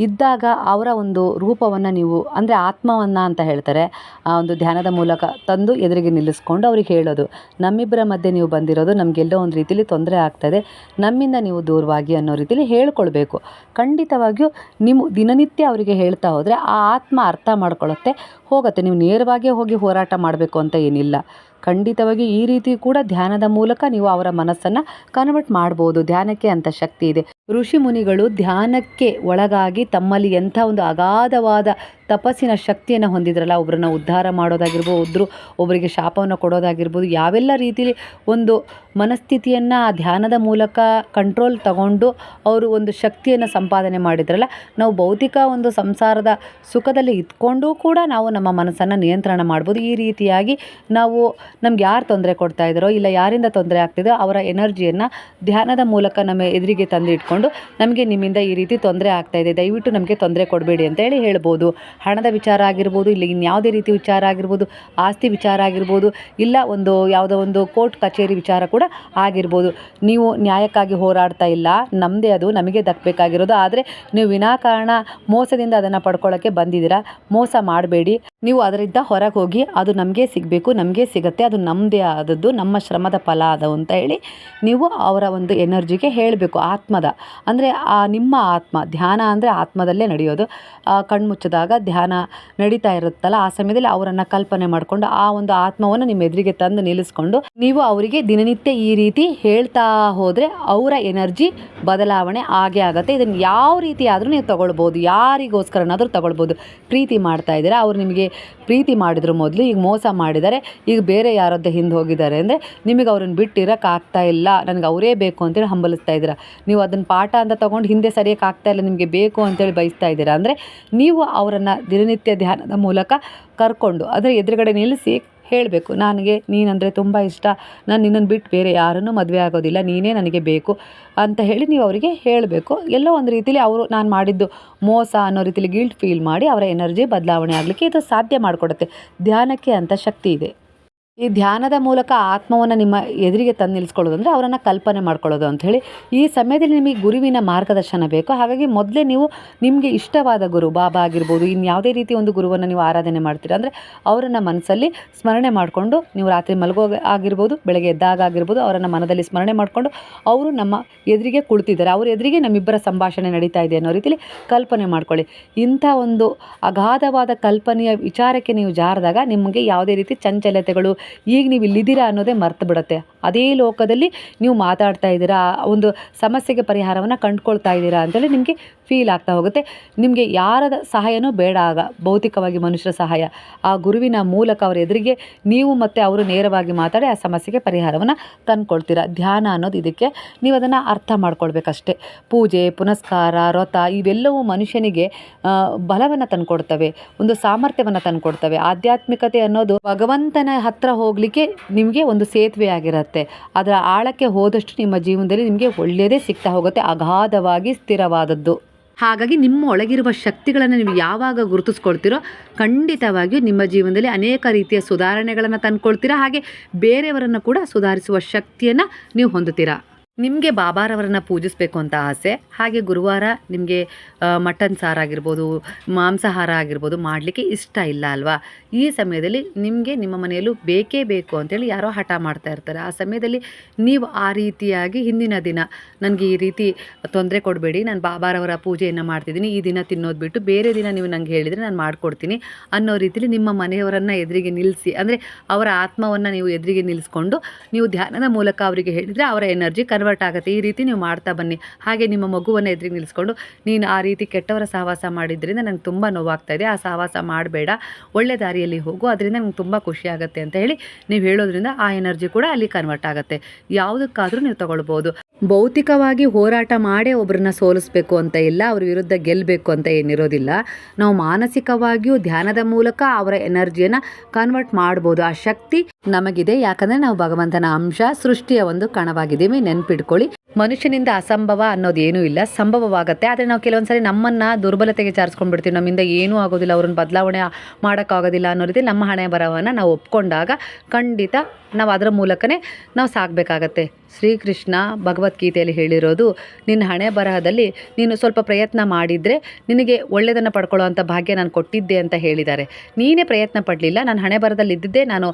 ಇದ್ದಾಗ ಅವರ ಒಂದು ರೂಪವನ್ನು ನೀವು ಅಂದರೆ ಆತ್ಮವನ್ನು ಅಂತ ಹೇಳ್ತಾರೆ, ಆ ಒಂದು ಧ್ಯಾನದ ಮೂಲಕ ತಂದು ಎದುರಿಗೆ ನಿಲ್ಲಿಸ್ಕೊಂಡು ಅವ್ರಿಗೆ ಹೇಳೋದು, ನಮ್ಮಿಬ್ಬರ ಮಧ್ಯೆ ನೀವು ಬಂದಿರೋದು ನಮಗೆಲ್ಲೋ ಒಂದು ರೀತಿಲಿ ತೊಂದರೆ ಆಗ್ತದೆ, ನಮ್ಮಿಂದ ನೀವು ದೂರವಾಗಿ ಅನ್ನೋ ರೀತಿಲಿ ಹೇಳ್ಕೊಳ್ಬೇಕು. ಖಂಡಿತವಾಗಿಯೂ ನೀವು ದಿನನಿತ್ಯ ಅವರಿಗೆ ಹೇಳ್ತಾ ಹೋದರೆ ಆ ಆತ್ಮ ಅರ್ಥ ಮಾಡ್ಕೊಳ್ಳುತ್ತೆ, ಹೋಗುತ್ತೆ. ನೀವು ನೇರವಾಗಿ ಹೋಗಿ ಹೋರಾಟ ಮಾಡಬೇಕು ಅಂತ ಏನಿಲ್ಲ. ಖಂಡಿತವಾಗಿ ಈ ರೀತಿ ಕೂಡ ಧ್ಯಾನದ ಮೂಲಕ ನೀವು ಅವರ ಮನಸ್ಸನ್ನು ಕನ್ವರ್ಟ್ ಮಾಡ್ಬೋದು. ಧ್ಯಾನಕ್ಕೆ ಅಂತ ಶಕ್ತಿ ಇದೆ. ಋಷಿ ಮುನಿಗಳು ಧ್ಯಾನಕ್ಕೆ ಒಳಗಾಗಿ ತಮ್ಮಲ್ಲಿ ಎಂಥ ಒಂದು ಅಗಾಧವಾದ ತಪಸ್ಸಿನ ಶಕ್ತಿಯನ್ನು ಹೊಂದಿದ್ರಲ್ಲ, ಒಬ್ಬರನ್ನ ಉದ್ಧಾರ ಮಾಡೋದಾಗಿರ್ಬೋದು, ಒಬ್ಬರಿಗೆ ಶಾಪವನ್ನು ಕೊಡೋದಾಗಿರ್ಬೋದು, ಯಾವೆಲ್ಲ ರೀತಿಯಲ್ಲಿ ಒಂದು ಮನಸ್ಥಿತಿಯನ್ನು ಆ ಧ್ಯಾನದ ಮೂಲಕ ಕಂಟ್ರೋಲ್ ತಗೊಂಡು ಅವರು ಒಂದು ಶಕ್ತಿಯನ್ನು ಸಂಪಾದನೆ ಮಾಡಿದ್ರಲ್ಲ, ನಾವು ಭೌತಿಕ ಒಂದು ಸಂಸಾರದ ಸುಖದಲ್ಲಿ ಇದ್ಕೊಂಡೂ ಕೂಡ ನಾವು ನಮ್ಮ ಮನಸ್ಸನ್ನು ನಿಯಂತ್ರಣ ಮಾಡ್ಬೋದು. ಈ ರೀತಿಯಾಗಿ ನಾವು ನಮ್ಗೆ ಯಾರು ತೊಂದರೆ ಕೊಡ್ತಾ ಇದ್ದಾರೋ ಇಲ್ಲ ಯಾರಿಂದ ತೊಂದರೆ ಆಗ್ತಿದೋ ಅವರ ಎನರ್ಜಿಯನ್ನು ಧ್ಯಾನದ ಮೂಲಕ ನಮ್ಮ ಎದುರಿಗೆ ತಂದು ಇಟ್ಕೊಂಡು, ನಮಗೆ ನಿಮ್ಮಿಂದ ಈ ರೀತಿ ತೊಂದರೆ ಆಗ್ತಾ ಇದೆ, ದಯವಿಟ್ಟು ನಮಗೆ ತೊಂದರೆ ಕೊಡಬೇಡಿ ಅಂತೇಳಿ ಹೇಳ್ಬೋದು. ಹಣದ ವಿಚಾರ ಆಗಿರ್ಬೋದು, ಇಲ್ಲ ಇನ್ಯಾವುದೇ ರೀತಿ ವಿಚಾರ ಆಗಿರ್ಬೋದು, ಆಸ್ತಿ ವಿಚಾರ ಆಗಿರ್ಬೋದು, ಇಲ್ಲ ಒಂದು ಯಾವುದೋ ಒಂದು ಕೋರ್ಟ್ ಕಚೇರಿ ವಿಚಾರ ಕೂಡ ಆಗಿರ್ಬೋದು. ನೀವು ನ್ಯಾಯಕ್ಕಾಗಿ ಹೋರಾಡ್ತಾ ಇಲ್ಲ, ನಮ್ಮದೇ ಅದು ನಮಗೆ ದಕ್ಕಬೇಕಾಗಿರೋದು, ಆದರೆ ನೀವು ವಿನಾಕಾರಣ ಮೋಸದಿಂದ ಅದನ್ನು ಪಡ್ಕೊಳ್ಳೋಕ್ಕೆ ಬಂದಿದ್ದೀರಾ. ಮೋಸ ಮಾಡಬೇಡಿ, ನೀವು ಅದರಿಂದ ಹೊರಗೆ ಹೋಗಿ ಅದು ನಮಗೆ ಸಿಗಬೇಕು, ನಮಗೆ ಸಿಗುತ್ತೆ, ಅದು ನಮ್ಮದೇ ಆದದ್ದು, ನಮ್ಮ ಶ್ರಮದ ಫಲ ಅದು ಅಂತ ಹೇಳಿ ನೀವು ಅವರ ಒಂದು ಎನರ್ಜಿಗೆ ಹೇಳಬೇಕು. ಆತ್ಮದ ಅಂದರೆ ನಿಮ್ಮ ಆತ್ಮ ಧ್ಯಾನ ಅಂದರೆ ಆತ್ಮದಲ್ಲೇ ನಡೆಯೋದು. ಕಣ್ಮುಚ್ಚಿದಾಗ ಧ್ಯಾನ ನಡೀತಾ ಇರುತ್ತಲ್ಲ, ಆ ಸಮಯದಲ್ಲಿ ಅವರನ್ನು ಕಲ್ಪನೆ ಮಾಡಿಕೊಂಡು ಆ ಒಂದು ಆತ್ಮವನ್ನು ನಿಮ್ಮ ಎದುರಿಗೆ ತಂದು ನಿಲ್ಲಿಸ್ಕೊಂಡು ನೀವು ಅವರಿಗೆ ದಿನನಿತ್ಯ ಈ ರೀತಿ ಹೇಳ್ತಾ ಹೋದರೆ ಅವರ ಎನರ್ಜಿ ಬದಲಾವಣೆ ಆಗೇ ಆಗುತ್ತೆ. ಇದನ್ನು ಯಾವ ರೀತಿ ಆದರೂ ನೀವು ತಗೊಳ್ಬೋದು, ಯಾರಿಗೋಸ್ಕರನಾದರೂ ತಗೊಳ್ಬೋದು. ಪ್ರೀತಿ ಮಾಡ್ತಾ ಇದ್ದೀರಾ, ಅವ್ರು ನಿಮಗೆ ಪ್ರೀತಿ ಮಾಡಿದ್ರು ಮೊದಲು, ಈಗ ಮೋಸ ಮಾಡಿದ್ದಾರೆ, ಈಗ ಬೇರೆ ಯಾರದ್ದೇ ಹಿಂದೆ ಹೋಗಿದ್ದಾರೆ ಅಂದರೆ ನಿಮಗೆ ಅವ್ರನ್ನ ಬಿಟ್ಟಿರೋಕ್ಕಾಗ್ತಾ ಇಲ್ಲ, ನನಗೆ ಅವರೇ ಬೇಕು ಅಂತೇಳಿ ಹಂಬಲಿಸ್ತಾ ಇದ್ದೀರಾ. ನೀವು ಅದನ್ನು ಪಾಠ ಅಂತ ತೊಗೊಂಡು ಹಿಂದೆ ಸರಿಯಕ್ಕೆ ಆಗ್ತಾ ಇಲ್ಲ, ನಿಮಗೆ ಬೇಕು ಅಂತೇಳಿ ಬಯಸ್ತಾ ಇದ್ದೀರಾ ಅಂದರೆ ನೀವು ಅವರನ್ನು ದಿನನಿತ್ಯ ಧ್ಯಾನದ ಮೂಲಕ ಕರ್ಕೊಂಡು ಅದರ ಎದುರುಗಡೆ ನಿಲ್ಲಿಸಿ ಹೇಳಬೇಕು, ನನಗೆ ನೀನಂದರೆ ತುಂಬ ಇಷ್ಟ, ನಾನು ನಿನ್ನನ್ನು ಬಿಟ್ಟು ಬೇರೆ ಯಾರನ್ನೂ ಮದುವೆ ಆಗೋದಿಲ್ಲ, ನೀನೇ ನನಗೆ ಬೇಕು ಅಂತ ಹೇಳಿ ನೀವು ಅವರಿಗೆ ಹೇಳಬೇಕು. ಎಲ್ಲೋ ಒಂದು ರೀತಿಲಿ ಅವರು ನಾನು ಮಾಡಿದ್ದು ಮೋಸ ಅನ್ನೋ ರೀತಿಲಿ ಗಿಲ್ಟ್ ಫೀಲ್ ಮಾಡಿ ಅವರ ಎನರ್ಜಿ ಬದಲಾವಣೆ ಆಗಲಿಕ್ಕೆ ಇದು ಸಾಧ್ಯ ಮಾಡಿಕೊಡುತ್ತೆ. ಧ್ಯಾನಕ್ಕೆ ಅಂಥ ಶಕ್ತಿ ಇದೆ. ಈ ಧ್ಯಾನದ ಮೂಲಕ ಆತ್ಮವನ್ನು ನಿಮ್ಮ ಎದುರಿಗೆ ತಂದು ನಿಲ್ಲಿಸ್ಕೊಳ್ಳೋದು ಅಂದರೆ ಅವರನ್ನು ಕಲ್ಪನೆ ಮಾಡ್ಕೊಳ್ಳೋದು ಅಂಥೇಳಿ. ಈ ಸಮಯದಲ್ಲಿ ನಿಮಗೆ ಗುರುವಿನ ಮಾರ್ಗದರ್ಶನ ಬೇಕು. ಹಾಗಾಗಿ ಮೊದಲೇ ನೀವು ನಿಮಗೆ ಇಷ್ಟವಾದ ಗುರು, ಬಾಬಾ ಆಗಿರ್ಬೋದು, ಇನ್ಯಾವುದೇ ರೀತಿ ಒಂದು ಗುರುವನ್ನು ನೀವು ಆರಾಧನೆ ಮಾಡ್ತೀರಾ ಅಂದರೆ ಅವರನ್ನು ಮನಸ್ಸಲ್ಲಿ ಸ್ಮರಣೆ ಮಾಡಿಕೊಂಡು ನೀವು ರಾತ್ರಿ ಮಲಗೋ ಆಗಿರ್ಬೋದು, ಬೆಳಗ್ಗೆ ಎದ್ದಾಗ ಆಗಿರ್ಬೋದು, ಅವರನ್ನು ಮನದಲ್ಲಿ ಸ್ಮರಣೆ ಮಾಡಿಕೊಂಡು ಅವರು ನಮ್ಮ ಎದುರಿಗೆ ಕುಳಿತಿದ್ದಾರೆ, ಅವ್ರ ಎದುರಿಗೆ ನಮ್ಮಿಬ್ಬರ ಸಂಭಾಷಣೆ ನಡೀತಾ ಇದೆ ಅನ್ನೋ ರೀತಿಯಲ್ಲಿ ಕಲ್ಪನೆ ಮಾಡ್ಕೊಳ್ಳಿ. ಇಂಥ ಒಂದು ಅಗಾಧವಾದ ಕಲ್ಪನೆಯ ವಿಚಾರಕ್ಕೆ ನೀವು ಜಾರಿದಾಗ ನಿಮಗೆ ಯಾವುದೇ ರೀತಿ ಚಂಚಲತೆಗಳು, ಈಗ ನೀವು ಇಲ್ಲಿದ್ದೀರಾ ಅನ್ನೋದೇ ಮರ್ತು ಬಿಡುತ್ತೆ. ಅದೇ ಲೋಕದಲ್ಲಿ ನೀವು ಮಾತಾಡ್ತಾ ಇದ್ದೀರಾ, ಒಂದು ಸಮಸ್ಯೆಗೆ ಪರಿಹಾರವನ್ನು ಕಂಡುಕೊಳ್ತಾ ಇದ್ದೀರಾ ಅಂತೇಳಿ ನಿಮಗೆ ಫೀಲ್ ಆಗ್ತಾ ಹೋಗುತ್ತೆ. ನಿಮಗೆ ಯಾರ ಸಹಾಯನೂ ಬೇಡ, ಆಗ ಭೌತಿಕವಾಗಿ ಮನುಷ್ಯರ ಸಹಾಯ, ಆ ಗುರುವಿನ ಮೂಲಕ ಅವರ ಎದುರಿಗೆ ನೀವು ಮತ್ತು ಅವರು ನೇರವಾಗಿ ಮಾತಾಡಿ ಆ ಸಮಸ್ಯೆಗೆ ಪರಿಹಾರವನ್ನು ತಂದುಕೊಳ್ತೀರಾ. ಧ್ಯಾನ ಅನ್ನೋದು ಇದಕ್ಕೆ. ನೀವು ಅದನ್ನು ಅರ್ಥ ಮಾಡ್ಕೊಳ್ಬೇಕಷ್ಟೇ. ಪೂಜೆ, ಪುನಸ್ಕಾರ, ವ್ರತ ಇವೆಲ್ಲವೂ ಮನುಷ್ಯನಿಗೆ ಬಲವನ್ನು ತಂದುಕೊಡ್ತವೆ, ಒಂದು ಸಾಮರ್ಥ್ಯವನ್ನು ತಂದುಕೊಡ್ತವೆ. ಆಧ್ಯಾತ್ಮಿಕತೆ ಅನ್ನೋದು ಭಗವಂತನ ಹತ್ರ ಹೋಗಲಿಕ್ಕೆ ನಿಮಗೆ ಒಂದು ಸೇತುವೆ ಆಗಿರುತ್ತೆ. ಅದರ ಆಳಕ್ಕೆ ಹೋದಷ್ಟು ನಿಮ್ಮ ಜೀವನದಲ್ಲಿ ನಿಮಗೆ ಒಳ್ಳೆಯದೇ ಸಿಗ್ತಾ ಹೋಗುತ್ತೆ, ಅಗಾಧವಾಗಿ ಸ್ಥಿರವಾದದ್ದು. ಹಾಗಾಗಿ ನಿಮ್ಮ ಒಳಗಿರುವ ಶಕ್ತಿಗಳನ್ನು ನೀವು ಯಾವಾಗ ಗುರುತಿಸ್ಕೊಳ್ತೀರೋ ಖಂಡಿತವಾಗಿಯೂ ನಿಮ್ಮ ಜೀವನದಲ್ಲಿ ಅನೇಕ ರೀತಿಯ ಸುಧಾರಣೆಗಳನ್ನು ತಂದುಕೊಳ್ತೀರಾ. ಹಾಗೆ ಬೇರೆಯವರನ್ನು ಕೂಡ ಸುಧಾರಿಸುವ ಶಕ್ತಿಯನ್ನು ನೀವು ಹೊಂದುತ್ತೀರಾ. ನಿಮಗೆ ಬಾಬಾರವರನ್ನು ಪೂಜಿಸಬೇಕು ಅಂತ ಆಸೆ, ಹಾಗೆ ಗುರುವಾರ ನಿಮಗೆ ಮಟನ್ ಸಾರಾಗಿರ್ಬೋದು, ಮಾಂಸಾಹಾರ ಆಗಿರ್ಬೋದು ಮಾಡಲಿಕ್ಕೆ ಇಷ್ಟ ಇಲ್ಲ ಅಲ್ವಾ? ಈ ಸಮಯದಲ್ಲಿ ನಿಮಗೆ ನಿಮ್ಮ ಮನೆಯಲ್ಲೂ ಬೇಕೇ ಬೇಕು ಅಂತೇಳಿ ಯಾರೋ ಹಠ ಮಾಡ್ತಾ ಇರ್ತಾರೆ. ಆ ಸಮಯದಲ್ಲಿ ನೀವು ಆ ರೀತಿಯಾಗಿ ಹಿಂದಿನ ದಿನ ನನಗೆ ಈ ರೀತಿ ತೊಂದರೆ ಕೊಡಬೇಡಿ, ನಾನು ಬಾಬಾರವರ ಪೂಜೆಯನ್ನು ಮಾಡ್ತಿದ್ದೀನಿ, ಈ ದಿನ ತಿನ್ನೋದು ಬಿಟ್ಟು ಬೇರೆ ದಿನ ನೀವು ನನಗೆ ಹೇಳಿದರೆ ನಾನು ಮಾಡಿಕೊಡ್ತೀನಿ ಅನ್ನೋ ರೀತಿಲಿ ನಿಮ್ಮ ಮನೆಯವರನ್ನು ಎದುರಿಗೆ ನಿಲ್ಲಿಸಿ, ಅಂದರೆ ಅವರ ಆತ್ಮವನ್ನು ನೀವು ಎದುರಿಗೆ ನಿಲ್ಲಿಸ್ಕೊಂಡು ನೀವು ಧ್ಯಾನದ ಮೂಲಕ ಅವರಿಗೆ ಹೇಳಿದರೆ ಅವರ ಎನರ್ಜಿ ಕನ್ವರ್ಟ್ ಆಗುತ್ತೆ. ಈ ರೀತಿ ನೀವು ಮಾಡ್ತಾ ಬನ್ನಿ. ಹಾಗೆ ನಿಮ್ಮ ಮಗುವನ್ನು ಎದುರಿಗೆ ನಿಲ್ಲಿಸ್ಕೊಂಡು, ನೀನು ಆ ರೀತಿ ಕೆಟ್ಟವರ ಸಹವಾಸ ಮಾಡಿದ್ರಿಂದ ನನಗೆ ತುಂಬ ನೋವಾಗ್ತಾ ಇದೆ, ಆ ಸಹವಾಸ ಮಾಡಬೇಡ, ಒಳ್ಳೆ ದಾರಿಯಲ್ಲಿ ಹೋಗು, ಅದರಿಂದ ನನಗೆ ತುಂಬ ಖುಷಿ ಆಗುತ್ತೆ ಅಂತ ಹೇಳಿ ನೀವು ಹೇಳೋದ್ರಿಂದ ಆ ಎನರ್ಜಿ ಕೂಡ ಅಲ್ಲಿ ಕನ್ವರ್ಟ್ ಆಗುತ್ತೆ. ಯಾವುದಕ್ಕಾದರೂ ನೀವು ತಗೊಳ್ಬೋದು. ಭೌತಿಕವಾಗಿ ಹೋರಾಟ ಮಾಡೇ ಒಬ್ಬರನ್ನ ಸೋಲಿಸ್ಬೇಕು ಅಂತ ಇಲ್ಲ, ಅವ್ರ ವಿರುದ್ಧ ಗೆಲ್ಲಬೇಕು ಅಂತ ಏನಿರೋದಿಲ್ಲ. ನಾವು ಮಾನಸಿಕವಾಗಿಯೂ ಧ್ಯಾನದ ಮೂಲಕ ಅವರ ಎನರ್ಜಿಯನ್ನು ಕನ್ವರ್ಟ್ ಮಾಡ್ಬೋದು. ಆ ಶಕ್ತಿ ನಮಗಿದೆ, ಯಾಕಂದರೆ ನಾವು ಭಗವಂತನ ಅಂಶ, ಸೃಷ್ಟಿಯ ಒಂದು ಕಣವಾಗಿದ್ದೀವಿ. ನೆನ್ಪಿಟ್ಕೊಳ್ಳಿ, ಮನುಷ್ಯನಿಂದ ಅಸಂಭವ ಅನ್ನೋದು ಏನೂ ಇಲ್ಲ, ಸಂಭವವಾಗುತ್ತೆ. ಆದರೆ ನಾವು ಕೆಲವೊಂದ್ಸರಿ ನಮ್ಮನ್ನು ದುರ್ಬಲತೆಗೆ ಚಾರಿಸ್ಕೊಂಡ್ಬಿಡ್ತೀವಿ, ನಮ್ಮಿಂದ ಏನೂ ಆಗೋದಿಲ್ಲ, ಅವ್ರನ್ನ ಬದಲಾವಣೆ ಮಾಡೋಕ್ಕಾಗೋದಿಲ್ಲ ಅನ್ನೋ ರೀತಿ ನಮ್ಮ ಹಣೆ ಬರಹವನ್ನು ನಾವು ಒಪ್ಕೊಂಡಾಗ ಖಂಡಿತ ನಾವು ಅದರ ಮೂಲಕನೇ ನಾವು ಸಾಗಬೇಕಾಗತ್ತೆ. ಶ್ರೀಕೃಷ್ಣ ಭಗವದ್ಗೀತೆಯಲ್ಲಿ ಹೇಳಿರೋದು, ನಿನ್ನ ಹಣೆ ಬರಹದಲ್ಲಿ ನೀನು ಸ್ವಲ್ಪ ಪ್ರಯತ್ನ ಮಾಡಿದರೆ ನಿನಗೆ ಒಳ್ಳೆಯದನ್ನು ಪಡ್ಕೊಳ್ಳೋ ಭಾಗ್ಯ ನಾನು ಕೊಟ್ಟಿದ್ದೆ ಅಂತ ಹೇಳಿದ್ದಾರೆ. ನೀನೇ ಪ್ರಯತ್ನ ಪಡಲಿಲ್ಲ, ನಾನು ಹಣೆ ಬರಹದಲ್ಲಿ ಇದ್ದಿದ್ದೆ ನಾನು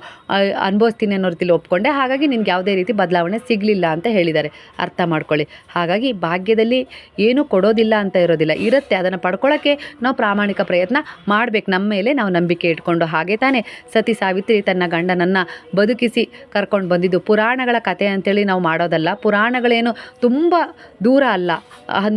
ಅನುಭವಿಸ್ತೀನಿ ಅನ್ನೋ ರೀತಿಲಿ ಒಪ್ಕೊಂಡೆ, ಹಾಗಾಗಿ ನಿನ್ಗೆ ಯಾವುದೇ ರೀತಿ ಬದಲಾವಣೆ ಸಿಗಲಿಲ್ಲ ಅಂತ ಹೇಳಿದ್ದಾರೆ. ಅರ್ಥ ಮಾಡ್ಕೊಳ್ಳಿ. ಹಾಗಾಗಿ ಭಾಗ್ಯದಲ್ಲಿ ಏನೂ ಕೊಡೋದಿಲ್ಲ ಅಂತ ಇರೋದಿಲ್ಲ, ಇರುತ್ತೆ. ಅದನ್ನು ಪಡ್ಕೊಳ್ಳೋಕ್ಕೆ ನಾವು ಪ್ರಾಮಾಣಿಕ ಪ್ರಯತ್ನ ಮಾಡಬೇಕು, ನಮ್ಮ ಮೇಲೆ ನಾವು ನಂಬಿಕೆ ಇಟ್ಕೊಂಡು. ಹಾಗೆ ತಾನೇ ಸತಿ ಸಾವಿತ್ರಿ ತನ್ನ ಗಂಡನನ್ನು ಬದುಕಿಸಿ ಕರ್ಕೊಂಡು ಬಂದಿದ್ದು. ಪುರಾಣಗಳ ಕಥೆ ಅಂತೇಳಿ ನಾವು ಮಾಡೋದಲ್ಲ, ಪುರಾಣಗಳೇನು ತುಂಬ ದೂರ ಅಲ್ಲ,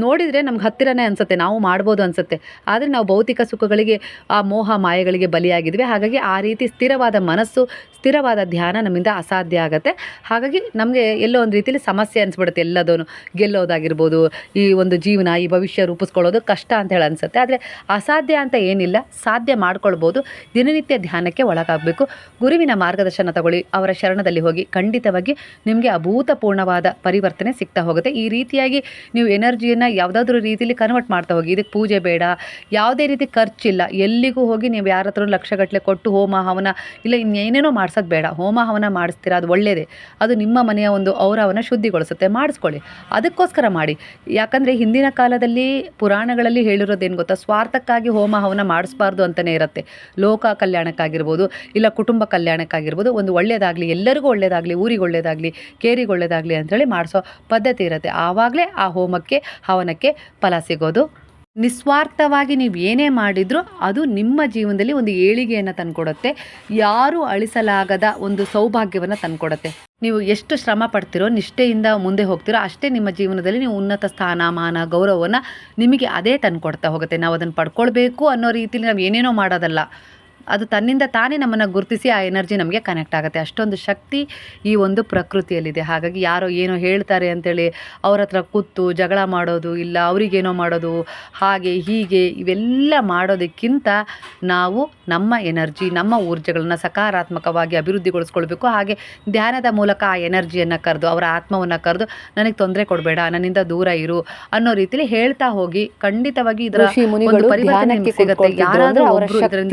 ನೋಡಿದರೆ ನಮ್ಗೆ ಹತ್ತಿರನೇ ಅನಿಸುತ್ತೆ, ನಾವು ಮಾಡ್ಬೋದು ಅನಿಸುತ್ತೆ. ಆದರೆ ನಾವು ಭೌತಿಕ ಸುಖಗಳಿಗೆ, ಆ ಮೋಹ ಮಾಯೆಗಳಿಗೆ ಬಲಿಯಾಗಿದ್ವಿ. ಹಾಗಾಗಿ ಆ ರೀತಿ ಸ್ಥಿರವಾದ ಮನಸ್ಸು, ಸ್ಥಿರವಾದ ಧ್ಯಾನ ನಮ್ಮಿಂದ ಅಸಾಧ್ಯ ಆಗುತ್ತೆ. ಹಾಗಾಗಿ ನಮಗೆ ಎಲ್ಲೋ ಒಂದು ರೀತಿಯಲ್ಲಿ ಸಮಸ್ಯೆ ಅನಿಸ್ಬಿಡುತ್ತೆ. ಎಲ್ಲದೂ ಗೆಲ್ಲೋದಾಗಿರ್ಬೋದು, ಈ ಒಂದು ಜೀವನ, ಈ ಭವಿಷ್ಯ ರೂಪಿಸ್ಕೊಳ್ಳೋದು ಕಷ್ಟ ಅಂತ ಹೇಳಿ ಅನಿಸುತ್ತೆ. ಆದರೆ ಅಸಾಧ್ಯ ಅಂತ ಏನಿಲ್ಲ, ಸಾಧ್ಯ ಮಾಡ್ಕೊಳ್ಬೋದು. ದಿನನಿತ್ಯ ಧ್ಯಾನಕ್ಕೆ ಒಳಗಾಗಬೇಕು. ಗುರುವಿನ ಮಾರ್ಗದರ್ಶನ ತಗೊಳ್ಳಿ, ಅವರ ಶರಣದಲ್ಲಿ ಹೋಗಿ. ಖಂಡಿತವಾಗಿ ನಿಮಗೆ ಅಭೂತಪೂರ್ಣವಾದ ಪರಿವರ್ತನೆ ಸಿಗ್ತಾ ಹೋಗುತ್ತೆ. ಈ ರೀತಿಯಾಗಿ ನೀವು ಎನರ್ಜಿಯನ್ನು ಯಾವುದಾದ್ರೂ ರೀತಿಯಲ್ಲಿ ಕನ್ವರ್ಟ್ ಮಾಡ್ತಾ ಹೋಗಿ. ಇದಕ್ಕೆ ಪೂಜೆ ಬೇಡ, ಯಾವುದೇ ರೀತಿ ಖರ್ಚಿಲ್ಲ, ಎಲ್ಲಿಗೂ ಹೋಗಿ ನೀವು ಯಾರ ಹತ್ರ ಲಕ್ಷಗಟ್ಟಲೆ ಕೊಟ್ಟು ಹೋಮ ಹವನ ಇಲ್ಲ ಇನ್ನೇನೇನೋ ಮಾಡಿಸೋದು ಬೇಡ. ಹೋಮ ಹವನ ಮಾಡಿಸ್ತೀರಾ, ಅದು ಒಳ್ಳೆಯದೇ, ಅದು ನಿಮ್ಮ ಮನೆಯ ಒಂದು ಔರವನ್ನು ಶುದ್ಧಿಗೊಳಿಸುತ್ತೆ, ಮಾಡಿಸ್ಕೊಳ್ಳಿ. ಅದಕ್ಕೋಸ್ಕರ ಮಾಡಿ. ಯಾಕಂದರೆ ಹಿಂದಿನ ಕಾಲದಲ್ಲಿ ಪುರಾಣಗಳಲ್ಲಿ ಹೇಳಿರೋದೇನು ಗೊತ್ತಾ, ಸ್ವಾರ್ಥಕ್ಕಾಗಿ ಹೋಮ ಹವನ ಮಾಡಿಸ್ಬಾರ್ದು ಅಂತಲೇ ಇರುತ್ತೆ. ಲೋಕ ಕಲ್ಯಾಣಕ್ಕಾಗಿರ್ಬೋದು, ಇಲ್ಲ ಕುಟುಂಬ ಕಲ್ಯಾಣಕ್ಕಾಗಿರ್ಬೋದು, ಒಂದು ಒಳ್ಳೆಯದಾಗಲಿ, ಎಲ್ಲರಿಗೂ ಒಳ್ಳೆಯದಾಗಲಿ, ಊರಿಗೆ ಒಳ್ಳೆಯದಾಗಲಿ, ಕೇರಿಗೆ ಒಳ್ಳೆಯದಾಗಲಿ ಅಂಥೇಳಿ ಮಾಡಿಸೋ ಪದ್ಧತಿ ಇರುತ್ತೆ. ಆವಾಗಲೇ ಆ ಹೋಮಕ್ಕೆ ಹವನಕ್ಕೆ ಫಲ ಸಿಗೋದು. ನಿಸ್ವಾರ್ಥವಾಗಿ ನೀವು ಏನೇ ಮಾಡಿದರೂ ಅದು ನಿಮ್ಮ ಜೀವನದಲ್ಲಿ ಒಂದು ಏಳಿಗೆಯನ್ನು ತಂದುಕೊಡುತ್ತೆ, ಯಾರೂ ಅಳಿಸಲಾಗದ ಒಂದು ಸೌಭಾಗ್ಯವನ್ನು ತಂದುಕೊಡುತ್ತೆ. ನೀವು ಎಷ್ಟು ಶ್ರಮ ಪಡ್ತೀರೋ, ನಿಷ್ಠೆಯಿಂದ ಮುಂದೆ ಹೋಗ್ತೀರೋ, ಅಷ್ಟೇ ನಿಮ್ಮ ಜೀವನದಲ್ಲಿ ನೀವು ಉನ್ನತ ಸ್ಥಾನ, ಮಾನ, ಗೌರವವನ್ನು ನಿಮಗೆ ಅದೇ ತಂದುಕೊಡ್ತಾ ಹೋಗುತ್ತೆ. ನಾವು ಅದನ್ನು ಪಡ್ಕೊಳ್ಬೇಕು ಅನ್ನೋ ರೀತಿಯಲ್ಲಿ ನಾವು ಏನೇನೋ ಮಾಡೋದಲ್ಲ. ಅದು ತನ್ನಿಂದ ತಾನೇ ನಮ್ಮನ್ನು ಗುರುತಿಸಿ ಆ ಎನರ್ಜಿ ನಮಗೆ ಕನೆಕ್ಟ್ ಆಗುತ್ತೆ. ಅಷ್ಟೊಂದು ಶಕ್ತಿ ಈ ಒಂದು ಪ್ರಕೃತಿಯಲ್ಲಿದೆ. ಹಾಗಾಗಿ ಯಾರೋ ಏನೋ ಹೇಳ್ತಾರೆ ಅಂತೇಳಿ ಅವ್ರ ಹತ್ರ ಕೂತು ಜಗಳ ಮಾಡೋದು, ಇಲ್ಲ ಅವರಿಗೇನೋ ಮಾಡೋದು, ಹಾಗೆ ಹೀಗೆ ಇವೆಲ್ಲ ಮಾಡೋದಕ್ಕಿಂತ ನಾವು ನಮ್ಮ ಎನರ್ಜಿ, ನಮ್ಮ ಊರ್ಜೆಗಳನ್ನು ಸಕಾರಾತ್ಮಕವಾಗಿ ಅಭಿವೃದ್ಧಿಗೊಳಿಸ್ಕೊಳ್ಬೇಕು. ಹಾಗೆ ಧ್ಯಾನದ ಮೂಲಕ ಆ ಎನರ್ಜಿಯನ್ನು ಕರೆದು, ಅವರ ಆತ್ಮವನ್ನು ಕರೆದು, ನನಗೆ ತೊಂದರೆ ಕೊಡಬೇಡ, ನನ್ನಿಂದ ದೂರ ಇರು ಅನ್ನೋ ರೀತಿಯಲ್ಲಿ ಹೇಳ್ತಾ ಹೋಗಿ ಖಂಡಿತವಾಗಿ ಇದರ ಒಂದು ಪರಿವರ್ತನೆ ನಿಮ್ಗೆ ಸಿಗುತ್ತೆ. ಯಾರಾದರೂ ಒಬ್ರು ಇದರಿಂದ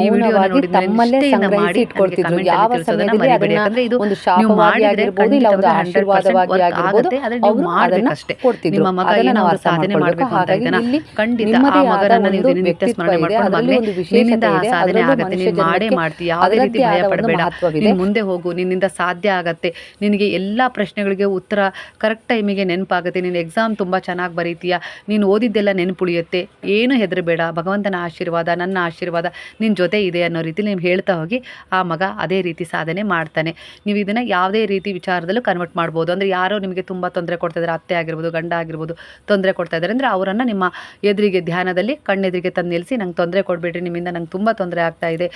ಈ ವಿಡಿಯೋನ ನೋಡಿದ್ರೆ ನಿಷ್ಠೆಯಿಂದ ಮಾಡಿ ನನಗೆ ಕಮೆಂಟ್ ಅಲ್ಲಿ ತಿಳಿಸೋದನ್ನ ಮರಿಬೇಡಿ. ಯಾಕಂದ್ರೆ ಇದು ನೀವು ಮಾಡಿದ್ರೆ ಖಂಡಿತವಾಗಿ 100% ವರ್ಕ್ ಆಗುತ್ತೆ. ಆದ್ರೆ ನೀವು ಮಾಡ್ಬೇಕಷ್ಟೇ. ನಿಮ್ಮ ಮಗ ಏನೋ ಒಂದು ಸಾಧನೆ ಮಾಡಬೇಕು ಅಂತ ಇದ್ದಾನ, ಖಂಡಿತ ಆ ಮಗನನ್ನ ನೀವು ದಿನನಿತ್ಯ ಸ್ಮರಣೆ ಮಾಡ್ಕೊಂಡು ಮಗನೇ ನಿನ್ನಿಂದ ಆ ಸಾಧನೆ ಆಗತ್ತೆ, ನೀನು ಮಾಡೇ ಮಾಡ್ತೀಯ, ಯಾವುದೇ ರೀತಿ ಭಯ ಪಡಬೇಡ, ನೀನು ಮುಂದೆ ಹೋಗು, ನಿನ್ನಿಂದ ಸಾಧ್ಯ ಆಗತ್ತೆ, ನಿನಗೆ ಎಲ್ಲ ಪ್ರಶ್ನೆಗಳಿಗೆ ಉತ್ತರ ಕರೆಕ್ಟ್ ಟೈಮಿಗೆ ನೆನಪಾಗುತ್ತೆ, ನೀನು ಎಕ್ಸಾಮ್ ತುಂಬ ಚೆನ್ನಾಗಿ ಬರೀತೀಯ, ನೀನು ಓದಿದ್ದೆಲ್ಲ ನೆನಪುಳಿಯುತ್ತೆ, ಏನು ಹೆದರಬೇಡ, ಭಗವಂತನ ಆಶೀರ್ವಾದ, ನನ್ನ ಆಶೀರ್ವಾದ ನಿನ್ನ ಜೊತೆ ಇದೆ ಅನ್ನೋ ರೀತಿಲಿ ನೀವು ಹೇಳ್ತಾ ಹೋಗಿ ಆ ಮಗ ಅದೇ ರೀತಿ ಸಾಧನೆ ಮಾಡ್ತಾನೆ. ನೀವು ಇದನ್ನು ಯಾವುದೇ ರೀತಿ ವಿಚಾರದಲ್ಲೂ ಕನ್ವರ್ಟ್ ಮಾಡ್ಬೋದು. ಅಂದರೆ ಯಾರೋ ನಿಮಗೆ ತುಂಬ ತೊಂದರೆ ಕೊಡ್ತಾ ಇದ್ದಾರೆ, ಅತ್ತೆ ಆಗಿರ್ಬೋದು, ಗಂಡ ಆಗಿರ್ಬೋದು, ತೊಂದರೆ ಕೊಡ್ತಾ ಇದ್ದಾರೆ ಅಂದರೆ ಅವರನ್ನು ನಿಮ್ಮ ಎದುರಿಗೆ ಧ್ಯಾನದಲ್ಲಿ ಕಣ್ಣೆದುರಿಗೆ ತಂದು ನಿಲ್ಲಿಸಿ, ನಂಗೆ ತೊಂದರೆ ಕೊಡಬೇಡ್ರಿ, ನಿಮ್ಮಿಂದ ನಂಗೆ ತುಂಬ ತೊಂದರೆ ಆಗ್ತಾ ಇದೆ,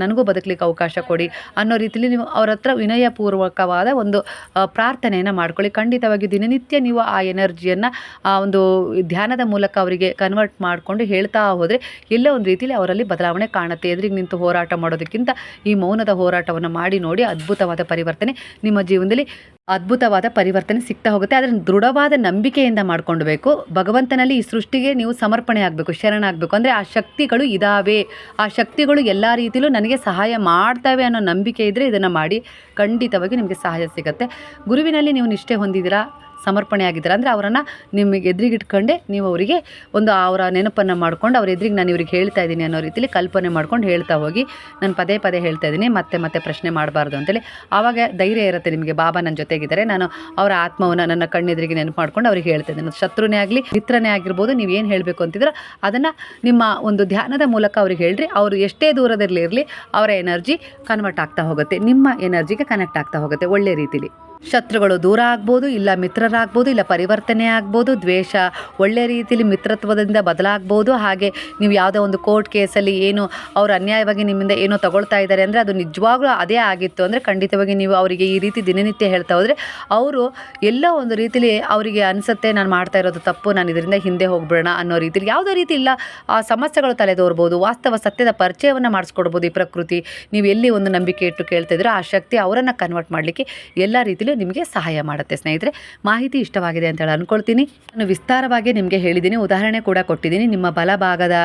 ನನಗೂ ಬದುಕಲಿಕ್ಕೆ ಅವಕಾಶ ಕೊಡಿ ಅನ್ನೋ ರೀತಿಯಲ್ಲಿ ನೀವು ಅವ್ರ ಹತ್ರ ವಿನಯಪೂರ್ವಕವಾದ ಒಂದು ಪ್ರಾರ್ಥನೆಯನ್ನು ಮಾಡ್ಕೊಳ್ಳಿ. ಖಂಡಿತವಾಗಿ ದಿನನಿತ್ಯ ನೀವು ಆ ಎನರ್ಜಿಯನ್ನು ಆ ಒಂದು ಧ್ಯಾನದ ಮೂಲಕ ಅವರಿಗೆ ಕನ್ವರ್ಟ್ ಮಾಡಿಕೊಂಡು ಹೇಳ್ತಾ ಹೋದರೆ ಎಲ್ಲೋ ಒಂದು ರೀತಿಯಲ್ಲಿ ಅವರಲ್ಲಿ ಬದಲಾವಣೆ ಕಾಣುತ್ತೆ. ಎದುರಿಗೆ ನಿಂತು ಹೋರಾಟ ಮಾಡೋದಕ್ಕಿಂತ ಈ ಮೌನದ ಹೋರಾಟವನ್ನು ಮಾಡಿ ನೋಡಿ, ಅದ್ಭುತವಾದ ಪರಿವರ್ತನೆ ನಿಮ್ಮ ಜೀವನದಲ್ಲಿ ಸಿಗ್ತಾ ಹೋಗುತ್ತೆ. ಅದನ್ನು ದೃಢವಾದ ನಂಬಿಕೆಯಿಂದ ಮಾಡ್ಕೊಳ್ಬೇಕು. ಭಗವಂತನಲ್ಲಿ ಈ ಸೃಷ್ಟಿಗೆ ನೀವು ಸಮರ್ಪಣೆ ಆಗಬೇಕು, ಶರಣಾಗಬೇಕು. ಅಂದರೆ ಆ ಶಕ್ತಿಗಳು ಇದ್ದಾವೆ, ಆ ಶಕ್ತಿಗಳು ಎಲ್ಲ ರೀತಿಯಲ್ಲೂ ನನಗೆ ಸಹಾಯ ಮಾಡ್ತವೆ ಅನ್ನೋ ನಂಬಿಕೆ ಇದ್ದರೆ ಇದನ್ನು ಮಾಡಿ, ಖಂಡಿತವಾಗಿ ನಿಮಗೆ ಸಹಾಯ ಸಿಗುತ್ತೆ. ಗುರುವಿನಲ್ಲಿ ನೀವು ನಿಷ್ಠೆ ಹೊಂದಿದ್ದೀರಾ, ಸಮರ್ಪಣೆ ಆಗಿದ್ದಾರೆ ಅಂದರೆ ಅವರನ್ನು ನಿಮಗೆ ಎದುರಿಗಿಟ್ಕೊಂಡೆ ನೀವು ಅವರಿಗೆ ಒಂದು ಅವರ ನೆನಪನ್ನು ಮಾಡ್ಕೊಂಡು ಅವ್ರ ಎದುರಿಗೆ ನಾನು ಇವ್ರಿಗೆ ಹೇಳ್ತಾ ಇದ್ದೀನಿ ಅನ್ನೋ ರೀತಿಯಲ್ಲಿ ಕಲ್ಪನೆ ಮಾಡ್ಕೊಂಡು ಹೇಳ್ತಾ ಹೋಗಿ, ನಾನು ಪದೇ ಪದೇ ಹೇಳ್ತಾ ಇದ್ದೀನಿ, ಮತ್ತೆ ಪ್ರಶ್ನೆ ಮಾಡಬಾರ್ದು ಅಂತೇಳಿ. ಆವಾಗ ಧೈರ್ಯ ಇರುತ್ತೆ ನಿಮಗೆ, ಬಾಬಾ ನನ್ನ ಜೊತೆಗಿದ್ದಾರೆ, ನಾನು ಅವರ ಆತ್ಮವನ್ನು ನನ್ನ ಕಣ್ಣೆದುರಿಗೆ ನೆನಪು ಮಾಡ್ಕೊಂಡು ಅವ್ರಿಗೆ ಹೇಳ್ತಾ ಇದ್ದೀನಿ. ಶತ್ರುನೇ ಆಗಲಿ ಮಿತ್ರನೇ ಆಗಿರ್ಬೋದು, ನೀವು ಏನು ಹೇಳಬೇಕು ಅಂತಿದ್ರೆ ಅದನ್ನು ನಿಮ್ಮ ಒಂದು ಧ್ಯಾನದ ಮೂಲಕ ಅವ್ರಿಗೆ ಹೇಳ್ರಿ. ಅವರು ಎಷ್ಟೇ ದೂರದಲ್ಲಿ ಇರಲಿ ಅವರ ಎನರ್ಜಿ ಕನ್ವರ್ಟ್ ಆಗ್ತಾ ಹೋಗುತ್ತೆ, ನಿಮ್ಮ ಎನರ್ಜಿಗೆ ಕನೆಕ್ಟ್ ಆಗ್ತಾ ಹೋಗುತ್ತೆ ಒಳ್ಳೆ ರೀತಿಲಿ. ಶತ್ರುಗಳು ದೂರ ಆಗ್ಬೋದು, ಇಲ್ಲ ಮಿತ್ರರಾಗ್ಬೋದು, ಇಲ್ಲ ಪರಿವರ್ತನೆ ಆಗ್ಬೋದು, ದ್ವೇಷ ಒಳ್ಳೆ ರೀತಿಯಲ್ಲಿ ಮಿತ್ರತ್ವದಿಂದ ಬದಲಾಗ್ಬೋದು. ಹಾಗೆ ನೀವು ಯಾವುದೋ ಒಂದು ಕೋರ್ಟ್ ಕೇಸಲ್ಲಿ ಏನು ಅವರು ಅನ್ಯಾಯವಾಗಿ ನಿಮ್ಮಿಂದ ಏನೋ ತಗೊಳ್ತಾ ಇದ್ದಾರೆ ಅಂದರೆ ಅದು ನಿಜವಾಗ್ಲೂ ಅದೇ ಆಗಿತ್ತು ಅಂದರೆ ಖಂಡಿತವಾಗಿ ನೀವು ಅವರಿಗೆ ಈ ರೀತಿ ದಿನನಿತ್ಯ ಹೇಳ್ತಾ ಹೋದರೆ ಅವರು ಎಲ್ಲೋ ಒಂದು ರೀತಿಲಿ ಅವರಿಗೆ ಅನಿಸುತ್ತೆ, ನಾನು ಮಾಡ್ತಾ ಇರೋದು ತಪ್ಪು, ನಾನು ಇದರಿಂದ ಹಿಂದೆ ಹೋಗ್ಬಿಡೋಣ ಅನ್ನೋ ರೀತಿಲಿ. ಯಾವುದೋ ರೀತಿ ಇಲ್ಲ ಆ ಸಮಸ್ಯೆಗಳು ತಲೆದೋರ್ಬೋದು, ವಾಸ್ತವ ಸತ್ಯದ ಪರಿಚಯವನ್ನು ಮಾಡಿಸ್ಕೊಡ್ಬೋದು ಈ ಪ್ರಕೃತಿ. ನೀವು ಎಲ್ಲಿ ಒಂದು ನಂಬಿಕೆ ಇಟ್ಟು ಕೇಳ್ತಾ ಇದ್ರೋ ಆ ಶಕ್ತಿ ಅವರನ್ನು ಕನ್ವರ್ಟ್ ಮಾಡಲಿಕ್ಕೆ ಎಲ್ಲ ರೀತಿಲಿ ನಿಮಗೆ ಸಹಾಯ ಮಾಡುತ್ತೆ. ಸ್ನೇಹಿತರೆ, ಮಾಹಿತಿ ಇಷ್ಟವಾಗಿದೆ ಅಂತ ಹೇಳಿ ಅನ್ಕೊಳ್ತೀನಿ. ನಾನು ವಿಸ್ತಾರವಾಗಿ ನಿಮಗೆ ಹೇಳಿದ್ದೀನಿ, ಉದಾಹರಣೆ ಕೂಡ ಕೊಟ್ಟಿದ್ದೀನಿ. ನಿಮ್ಮ ಬಲಭಾಗದ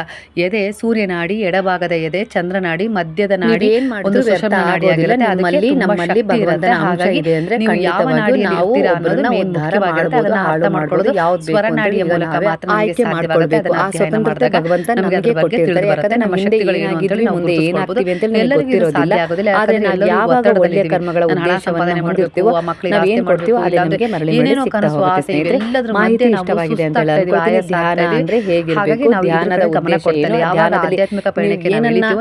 ಎದೆ ಸೂರ್ಯನಾಡಿ, ಎಡಭಾಗದ ಎದೆ ಚಂದ್ರನಾಡಿ, ಮಧ್ಯದ ನಾಡಿ ಒಂದು ಸುಷುಮ್ನ ನಾಡಿ ಆಗಿರುತ್ತೆ. ಅದಕ್ಕೆ ನಮ್ಮಲ್ಲಿ ಭಗವಂತನ ಅಂಶ ಇದೆ ಅಂದ್ರೆ ನೀವು ಯಾವ ನಾಡಿಯಲ್ಲಿ ಇರ್ತೀರಾ ಅನ್ನೋದು ಮೇನ್ ಮುಖ್ಯವಾಗಿರುತ್ತೆ. ಅದನ್ನ ಅರ್ಥ ಮಾಡ್ಕೊಳ್ಳೋದು ಸ್ವರ ನಾಡಿಯ ಮೂಲಕ ಮಾತ್ರ ಆಯ್ಕೆ ಮಾಡ್ಕೊಳ್ಬೇಕು. ಆ ಸ್ವತಂತ್ರತೆ ಭಗವಂತ ನಮಗೆ ಕೊಟ್ಟಿರ್ತಾರೆ. ಯಾಕಂದ್ರೆ ನಮ್ಮ ಶಕ್ತಿಗಳು ಏನು ಅಂತ ಹೇಳಿ ಮುಂದೆ ಏನಾಗ್ತೀವಿ ಅಂತ ಎಲ್ಲರಿಗೂ ಗೊತ್ತಿರೋದಿಲ್ಲ. ಆದ್ರೆ ನಾವು ಯಾವಾಗ ಒಳ್ಳೆಯ ಕರ್ಮಗಳ ಉದ್ದೇಶವನ್ನು ಹೊಂದಿರ್ತೀವೋ, ನಾವು ಏನು ಕೊಡ್ತೀವೋ ಅದು ನಮಗೆ ಮರಳಿ ಸಿಗ್ತಾ ಹೋಗುತ್ತೆ. ಮಾಹಿತಿ ಇಷ್ಟವಾಗಿದೆ ಅಂತ ಹೇಳಿ ಅನ್ಕೊಳ್ತೀನಿ. ಧ್ಯಾನ ಅಂದ್ರೆ ಹೇಗಿರಬೇಕು, ಧ್ಯಾನದ ಉದ್ದೇಶ ಏನು, ಧ್ಯಾನದಲ್ಲಿ ಆಧ್ಯಾತ್ಮಿಕ ಪಯಣಕ್ಕೆ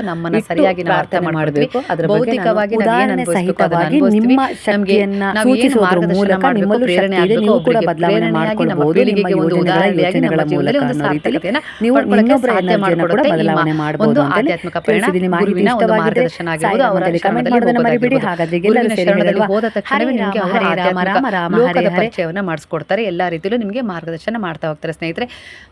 ನಮ್ಮನ್ನ ಸರಿಯಾಗಿ ನಾವು ಅರ್ಥ ಮಾಡಬೇಕು. ಅದರ ಭೌತಿಕವಾಗಿ ಉದಾಹರಣೆ ಸಹಿತವಾಗಿ ನಿಮ್ಮ ಶಕ್ತಿಯನ್ನ ಸೂಚಿಸುವುದರ ಮೂಲಕ ನಿಮ್ಮಲ್ಲೂ ಶಕ್ತಿ ಇದೆ, ನೀವು ಕೂಡ ಬದಲಾವಣೆ ಮಾಡಿಕೊಳ್ಳಬಹುದು. ನಿಮ್ಮ ಯೋಜನೆಗಳ ಮೂಲಕ ನೀವು ಇನ್ನೊಬ್ಬರ ಎನರ್ಜಿಯನ್ನು ಕೂಡ ಬದಲಾವಣೆ ಮಾಡಬಹುದು ಅಂತ ತಿಳಿಸಿದ್ದೀನಿ. ಮಾಹಿತಿ ಇಷ್ಟವಾಗಿದ್ರೆ ಕಮೆಂಟ್ ಮಾಡೋದನ್ನ ಮರಿಬೇಡಿ. ಹಾಗಾದ್ರೆ ಎಲ್ಲರೂ ಸೇರಿ ಹೋದ ತಕ್ಷಣವೇ ನಿಮಗೆ ಲೋಕದ ಪರಿಚಯವನ್ನು ಮಾಡಿಸ್ಕೊಡ್ತಾರೆ. ಎಲ್ಲ ರೀತಿಯಲ್ಲೂ ನಿಮಗೆ ಮಾರ್ಗದರ್ಶನ ಮಾಡ್ತಾ ಹೋಗ್ತಾರೆ ಸ್ನೇಹಿತರೆ.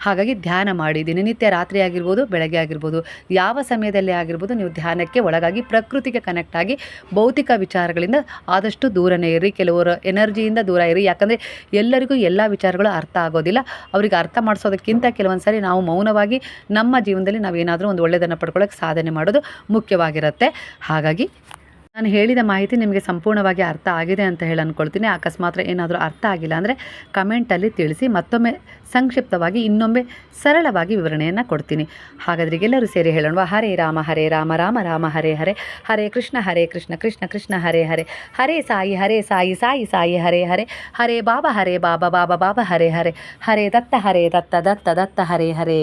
ಹಾಗಾಗಿ ಧ್ಯಾನ ಮಾಡಿ, ದಿನನಿತ್ಯ ರಾತ್ರಿ ಆಗಿರ್ಬೋದು, ಬೆಳಗ್ಗೆ ಆಗಿರ್ಬೋದು, ಯಾವ ಸಮಯದಲ್ಲಿ ಆಗಿರ್ಬೋದು, ನೀವು ಧ್ಯಾನಕ್ಕೆ ಒಳಗಾಗಿ ಪ್ರಕೃತಿಗೆ ಕನೆಕ್ಟ್ ಆಗಿ ಭೌತಿಕ ವಿಚಾರಗಳಿಂದ ಆದಷ್ಟು ದೂರನೇ ಇರಿ. ಕೆಲವರು ಎನರ್ಜಿಯಿಂದ ದೂರ ಇರಿ. ಯಾಕಂದರೆ ಎಲ್ಲರಿಗೂ ಎಲ್ಲ ವಿಚಾರಗಳು ಅರ್ಥ ಆಗೋದಿಲ್ಲ. ಅವರಿಗೆ ಅರ್ಥ ಮಾಡಿಸೋದಕ್ಕಿಂತ ಕೆಲವೊಂದು ಸಾರಿ ನಾವು ಮೌನವಾಗಿ ನಮ್ಮ ಜೀವನದಲ್ಲಿ ನಾವು ಏನಾದರೂ ಒಂದು ಒಳ್ಳೆಯದನ್ನು ಪಡ್ಕೊಳ್ಳೋಕೆ ಸಾಧನೆ ಮಾಡೋದು ಮುಖ್ಯವಾಗಿರುತ್ತೆ. ಹಾಗಾಗಿ ನಾನು ಹೇಳಿದ ಮಾಹಿತಿ ನಿಮಗೆ ಸಂಪೂರ್ಣವಾಗಿ ಅರ್ಥ ಆಗಿದೆ ಅಂತ ಹೇಳಿ ಅಂದ್ಕೊಳ್ತೀನಿ. ಅಕಸ್ಮಾತ್ ಏನಾದರೂ ಅರ್ಥ ಆಗಿಲ್ಲ ಅಂದರೆ ಕಮೆಂಟಲ್ಲಿ ತಿಳಿಸಿ, ಮತ್ತೊಮ್ಮೆ ಸಂಕ್ಷಿಪ್ತವಾಗಿ ಇನ್ನೊಮ್ಮೆ ಸರಳವಾಗಿ ವಿವರಣೆಯನ್ನು ಕೊಡ್ತೀನಿ. ಹಾಗಾದ್ರೆ ಎಲ್ಲರೂ ಸೇರಿ ಹೇಳೋಣ, ಹರೇ ರಾಮ ರಾಮ ರಾಮ ಹರೇ ಹರೇ, ಹರೇ ಕೃಷ್ಣ ಕೃಷ್ಣ ಕೃಷ್ಣ ಹರೇ ಹರೇ, ಹರೇ ಸಾಯಿ ಸಾಯಿ ಹರೇ ಹರೇ, ಹರೇ ಬಾಬಾ ಬಾಬಾ ಬಾಬಾ ಹರೇ ಹರೇ, ಹರೇ ದತ್ತ ದತ್ತ ಹರೇ ಹರೇ.